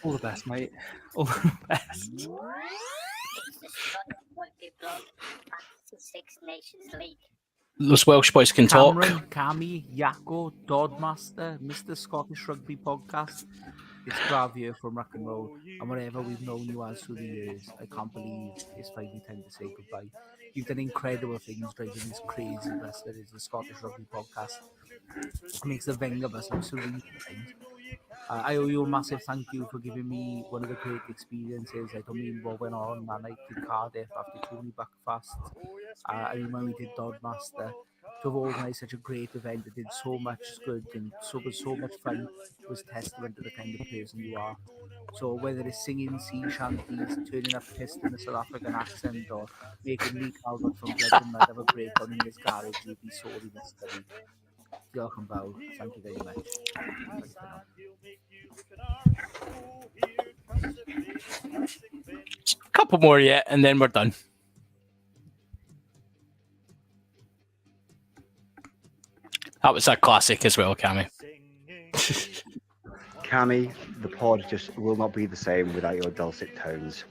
All the best, mate. All the best. Six Nations League. Those Welsh boys can Cameron, talk. Cammy, Yako, Dodmaster, Mr. Scottish Rugby Podcast. It's Gravia from Rock and Roll, and whatever we've known you as through the years, I can't believe it's finally time to say goodbye. You've done incredible things driving this crazy mess that is the Scottish Rugby Podcast. It makes the Veng of us look so really kind. I owe you a massive thank you for giving me one of the great experiences. I don't mean what went on that night in Cardiff after Tony Buckfast. I mean when we did Dodmaster. To have organised such a great event that did so much good and was so much fun was testament to the kind of person you are. So whether it's singing sea shanties, turning up pissed in a South African accent, or making Lee Calvert from Blood and Mud have a breakdown in his garage, you'd be sorely missed. Welcome, Bow. Thank you very much. A couple more yet, and then we're done. That was a classic as well, Cammy. Cammy, the pod just will not be the same without your dulcet tones.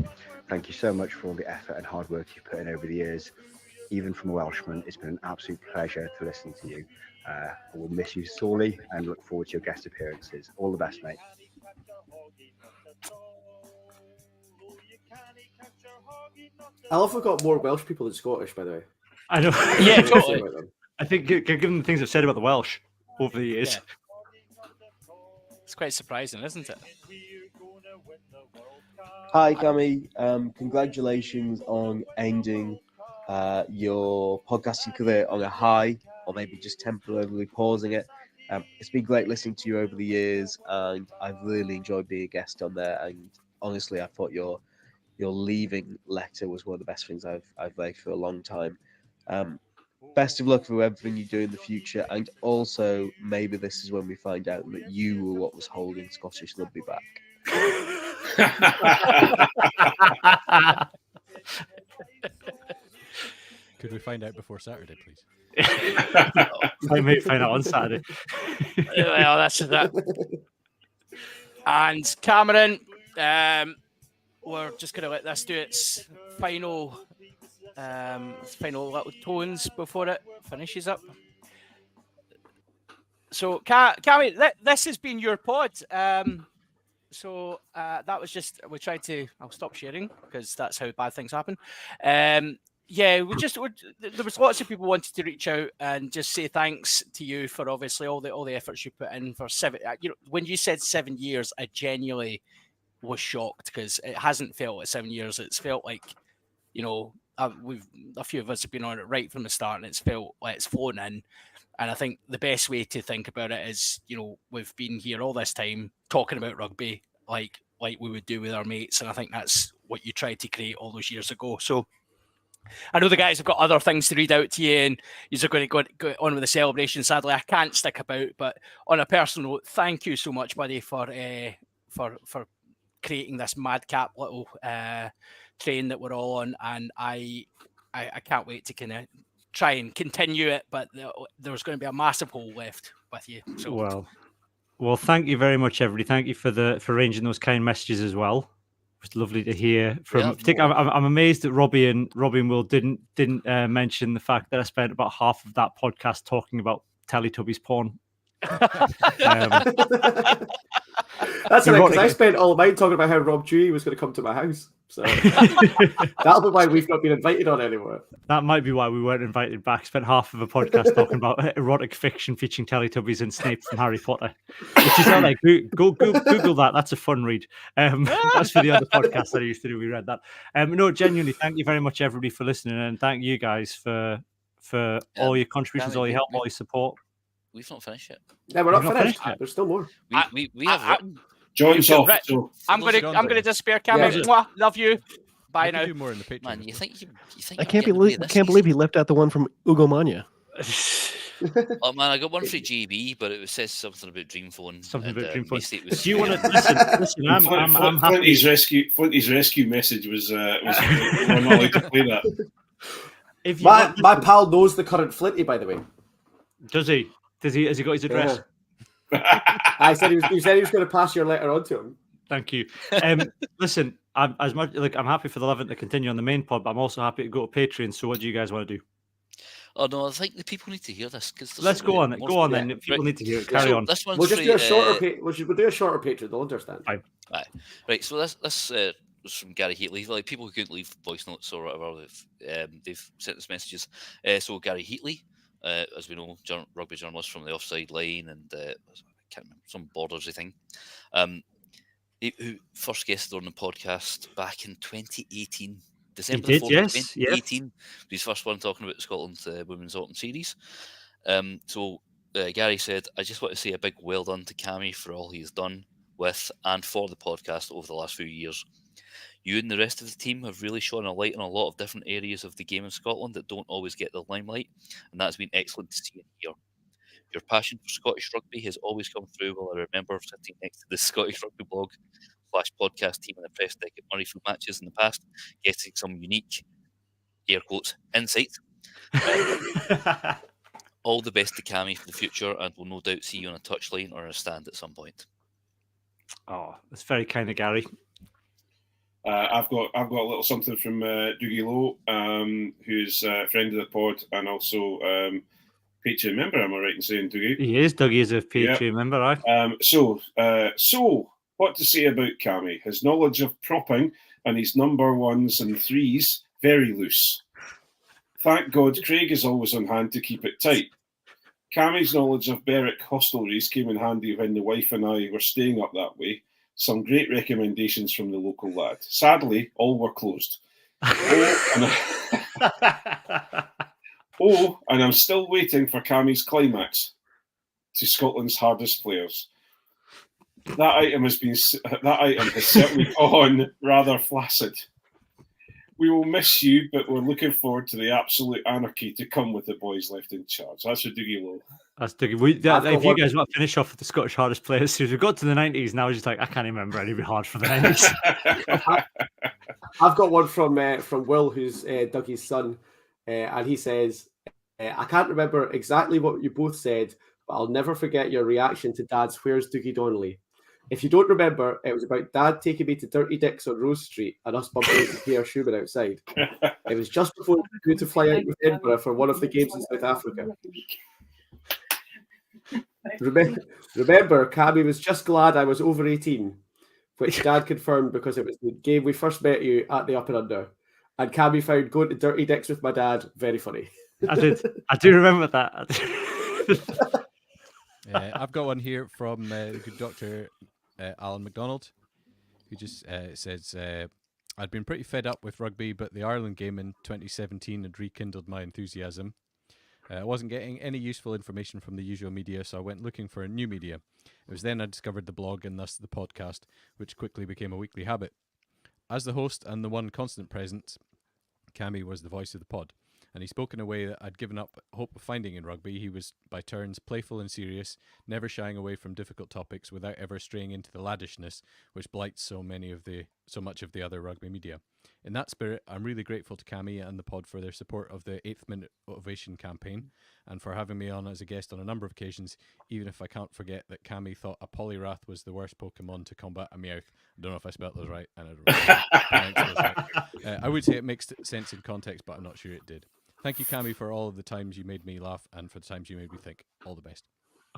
Thank you so much for all the effort and hard work you've put in over the years. Even from a Welshman, it's been an absolute pleasure to listen to you. I will miss you sorely and look forward to your guest appearances. All the best, mate. I love we've got more Welsh people than Scottish, by the way. I know. Yeah, totally. I think given the things I've said about the Welsh over the years. Yeah. It's quite surprising, isn't it? Hi, Cammy. Congratulations on ending your podcasting career on a high, or maybe just temporarily pausing it. It's been great listening to you over the years, and I've really enjoyed being a guest on there. And honestly, I thought your leaving letter was one of the best things I've read for a long time. Best of luck for everything you do in the future, and also maybe this is when we find out that you were what was holding Scottish rugby back. Could we find out before Saturday, please? I may find out on Saturday. Well, that's that. And Cameron, we're just going to let this do its final little tones before it finishes up. So, Cammy, this has been your pod. So that was just, we tried to, I'll stop sharing because that's how bad things happen. Yeah, there was lots of people wanted to reach out and just say thanks to you for obviously all the efforts you put in for 7. When you said 7 years, I genuinely was shocked because it hasn't felt like 7 years. It's felt like, a few of us have been on it right from the start, and it's felt like it's flown in. And I think the best way to think about it is, we've been here all this time talking about rugby like we would do with our mates, and I think that's what you tried to create all those years ago. So I know the guys have got other things to read out to you, and you're going to go on with the celebration. Sadly, I can't stick about, but on a personal note, thank you so much, buddy, for creating this madcap little train that we're all on, and I can't wait to kind of try and continue it, but there's going to be a massive hole left with you. So well, thank you very much, everybody. Thank you for arranging those kind messages as well. It was lovely to hear from. I'm amazed that Robbie and Will didn't mention the fact that I spent about half of that podcast talking about Teletubbies porn. That's right, because I spent all of mine talking about how Rob Dewey was going to come to my house. So that'll be why we've not been invited on anymore. That might be why we weren't invited back. Spent half of a podcast talking about erotic fiction featuring Teletubbies and Snape from Harry Potter. Which is like, go Google that. That's a fun read. That's for the other podcast that I used to do. We read that. No, genuinely, thank you very much, everybody, for listening, and thank you guys for all your contributions, all your help, all your support. We've not finished yet. Yeah, we're not finished. There's still more. We have John's off. So I'm gonna disappear, Cammy. Mwah, love you. Bye now. Do more in the Patreon. Man, you think I can't believe he left out the one from Ugo Mania. Oh man, I got one for GB, but it says something about Dreamphone. Something about Dreamphone. Do you want to listen? I'm happy. Flint's rescue message was we're not allowed to play that. My pal knows the current Flinty, by the way. Does he? Has he got his address? I said he was going to pass your letter on to him. Thank you. Listen, I'm happy for the 11 to continue on the main pod, but I'm also happy to go to Patreon. So, what do you guys want to do? Oh no, I think the people need to hear this because let's go on. Go on then. People need to hear it. Carry on. This one's we'll just do a shorter. We'll do a shorter Patreon. They'll understand. Right. So this was from Gary Heatley. Like people who couldn't leave voice notes or whatever, they've sent us messages. So Gary Heatley. As we know, rugby journalist from the offside line and I can't remember, some Bordersy thing, who first guested on the podcast back in 2018, December 4th, 2018. His first one talking about the Scotland Women's Autumn Series. So Gary said, I just want to say a big well done to Cammy for all he's done with and for the podcast over the last few years. You and the rest of the team have really shone a light on a lot of different areas of the game in Scotland that don't always get the limelight, and that's been excellent to see and hear. Your passion for Scottish rugby has always come through while I remember sitting next to the Scottish Rugby blog / podcast team in the press deck at Murrayfield matches in the past, getting some unique, air quotes, insights. All the best to Cammy for the future, and we'll no doubt see you on a touchline or a stand at some point. Oh, that's very kind of Gary. I've got a little something from Dougie Lowe, who's a friend of the pod and also Patreon member. Am I right in saying, Dougie? He is. Dougie is a Patreon member, right? So what to say about Cammy? His knowledge of propping and his number 1s and 3s very loose. Thank God Craig is always on hand to keep it tight. Cammy's knowledge of Berwick hostelries came in handy when the wife and I were staying up that way. Some great recommendations from the local lad. Sadly, all were closed. And I'm still waiting for Cammy's climax to Scotland's hardest players. That item has certainly gone rather flaccid. We will miss you, but we're looking forward to the absolute anarchy to come with the boys left in charge. That's for Dougie Lowe. That's Dougie. If you guys want to finish off with the Scottish hardest players, since we got to the 90s, now it's just like, I can't even remember any hard for the 90s. I've got one from Will, who's Dougie's son, and he says, I can't remember exactly what you both said, but I'll never forget your reaction to Dad's Where's Dougie Donnelly? If you don't remember, it was about Dad taking me to Dirty Dick's on Rose Street and us bumping into Pierre Schumann outside. It was just before we were due to fly out with Edinburgh for one of the games in South Africa. Remember, Cammy was just glad I was over 18, which Dad confirmed because it was the game we first met you at the Up and Under. And Cammy found going to Dirty Dicks with my dad very funny. I did. I do remember that. I've got one here from the good Dr. Alan McDonald, who just says, I'd been pretty fed up with rugby, but the Ireland game in 2017 had rekindled my enthusiasm. I wasn't getting any useful information from the usual media, so I went looking for new media. It was then I discovered the blog and thus the podcast, which quickly became a weekly habit. As the host and the one constant present, Cammy was the voice of the pod, and he spoke in a way that I'd given up hope of finding in rugby. He was, by turns, playful and serious, never shying away from difficult topics without ever straying into the laddishness which blights so much of the other rugby media. In that spirit, I'm really grateful to Cammy and the pod for their support of the 8th Minute Ovation campaign, and for having me on as a guest on a number of occasions, even if I can't forget that Cammy thought a Poliwrath was the worst Pokemon to combat a Meowth. I don't know if I spelt those right, and I don't know if I pronounced those right. I would say it makes sense in context, but I'm not sure it did. Thank you, Cammy, for all of the times you made me laugh and for the times you made me think. All the best.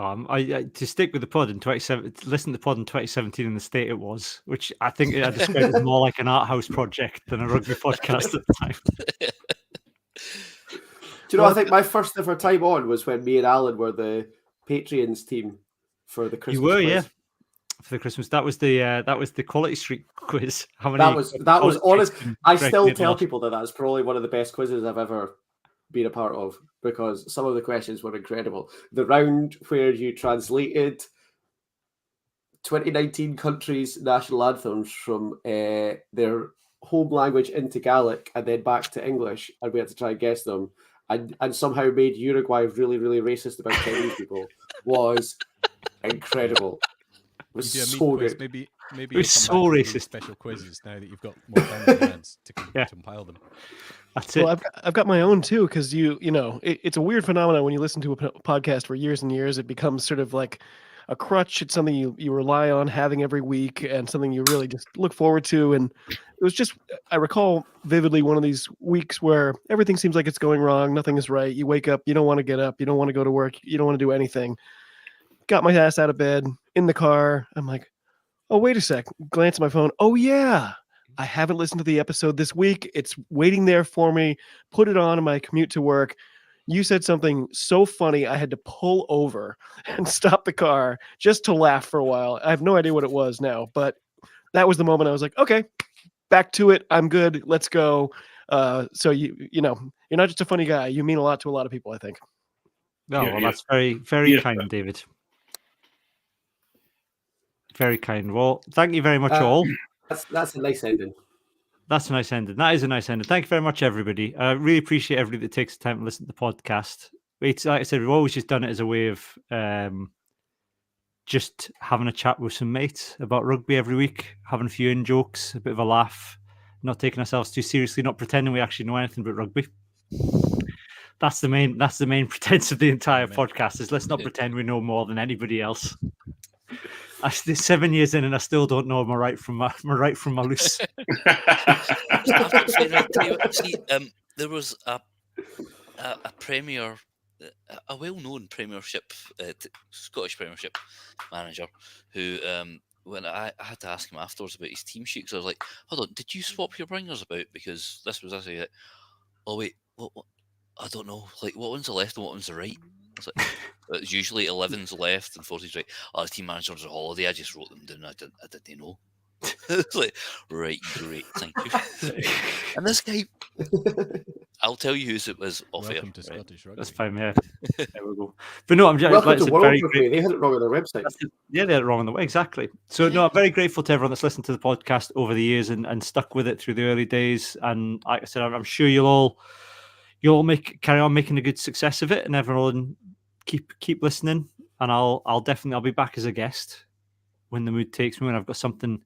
I to stick with the pod in 27, listen to the pod in 2017 in the state it was, which I think I described as more like an art house project than a rugby podcast at the time. Do you know, I think my first ever time on was when me and Alan were the Patreons team for the Christmas You were, quiz. yeah. For the Christmas, that was the Quality Street quiz. How many? That was honest. I still Greg tell lost? people that that's probably one of the best quizzes I've ever been a part of, because some of the questions were incredible. The round where you translated 2019 countries' national anthems from their home language into Gaelic and then back to English, and we had to try and guess them, and somehow made Uruguay really, really racist about Chinese people, was incredible. It was You do a so meat quiz. good. Maybe It was come so back with racist. special quizzes now that you've got more time on your hands to compile them. That's Well, it. I've got my own too, because you know it's a weird phenomenon when you listen to a podcast for years and years. It becomes sort of like a crutch. It's something you rely on having every week, and something you really just look forward to. And it was just, I recall vividly one of these weeks where everything seems like it's going wrong. Nothing is right. You wake up, you don't want to get up, you don't want to go to work, you don't want to do anything. Got my ass out of bed, in the car. I'm like, oh, wait a sec. Glance at my phone. Oh, yeah. I haven't listened to the episode this week. It's waiting there for me. Put it on in my commute to work. You said something so funny, I had to pull over and stop the car just to laugh for a while. I have no idea what it was now, but that was the moment I was like, okay, back to it. I'm good. Let's go. So you know, you're not just a funny guy. You mean a lot to a lot of people, I think. No, Yeah, well, yeah. that's very, very Yeah. kind, David. Very kind. Well, thank you very much, all. That's a nice ending. That's a nice ending. That is a nice ending. Thank you very much, everybody. I really appreciate everybody that takes the time to listen to the podcast. It's like I said, we've always just done it as a way of just having a chat with some mates about rugby every week, having a few in jokes, a bit of a laugh, not taking ourselves too seriously, not pretending we actually know anything about rugby. That's the main pretense of the entire podcast, is let's not pretend we know more than anybody else. I'm 7 years in and I still don't know my right from my loose. I've got to say that to you. See, there was a Premier, a well-known Premiership, Scottish Premiership manager who, when I had to ask him afterwards about his team sheet, because I was like, hold on, did you swap your bringers about? Because this was actually like, oh wait, what? I don't know. Like, what one's the left and what one's the right? I was like, it's usually 11's left and 40's right. Oh, the team manager's on holiday. I just wrote them down. I didn't know. It's like, right, great, thank you. And this guy, I'll tell you whose it was off air. Welcome to Scottish Rugby. That's fine, yeah. There we go. But no, I'm just Welcome like I to said, World very Rugby. great. They had it wrong on their website. Yeah, they had it wrong on the way. Exactly. So no, I'm very grateful to everyone that's listened to the podcast over the years and stuck with it through the early days. And like I said, I'm sure you'll all carry on making a good success of it, and everyone keep listening. And I'll be back as a guest when the mood takes me, when I've got something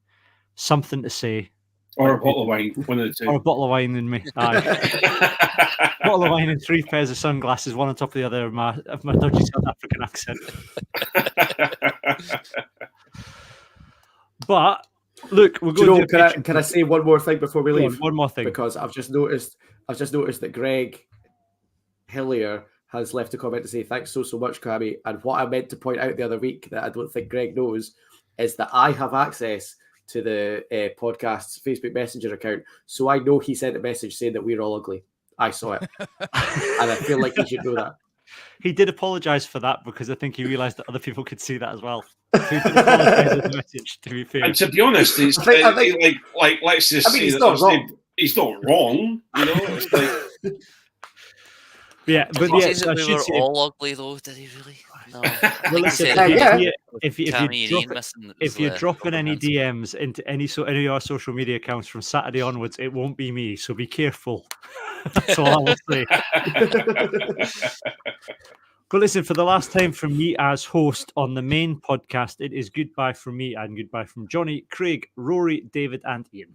to say. Or a bottle of wine, one of the two. Or a bottle of wine in me. Aye. Bottle of wine and 3 pairs of sunglasses, one on top of the other, of my dodgy South African accent. But look, we're going to. Can I say one more thing before we leave? One more thing, because I've just noticed that Greg Hillier has left a comment to say thanks so much, Cammy. And what I meant to point out the other week that I don't think Greg knows is that I have access to the podcast's Facebook Messenger account, so I know he sent a message saying that we're all ugly. I saw it, and I feel like he should know that. He did apologise for that because I think he realised that other people could see that as well. So he did apologise for the message, to be fair. And to be honest, it's I think- like let's just say he's that not wrong. he's not wrong, you know. It's like, Yeah, but Did he yeah, say I that we should were say, all ugly though? Did he really? No. well, He listen, said if you're dropping any DMs into any of our social media accounts from Saturday onwards, it won't be me. So be careful. That's all I will say. But listen, for the last time from me as host on the main podcast, it is goodbye from me and goodbye from Johnny, Craig, Rory, David, and Ian.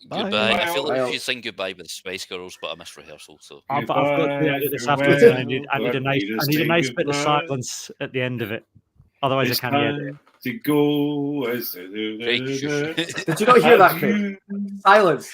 Goodbye. I feel like Bye. we should sing goodbye with the Spice Girls, but I missed rehersal. So I've got to do it this afterwards. I need a nice bit of silence at the end of it. Otherwise, I can't hear it. To go. Did you not hear that, Craig? Silence.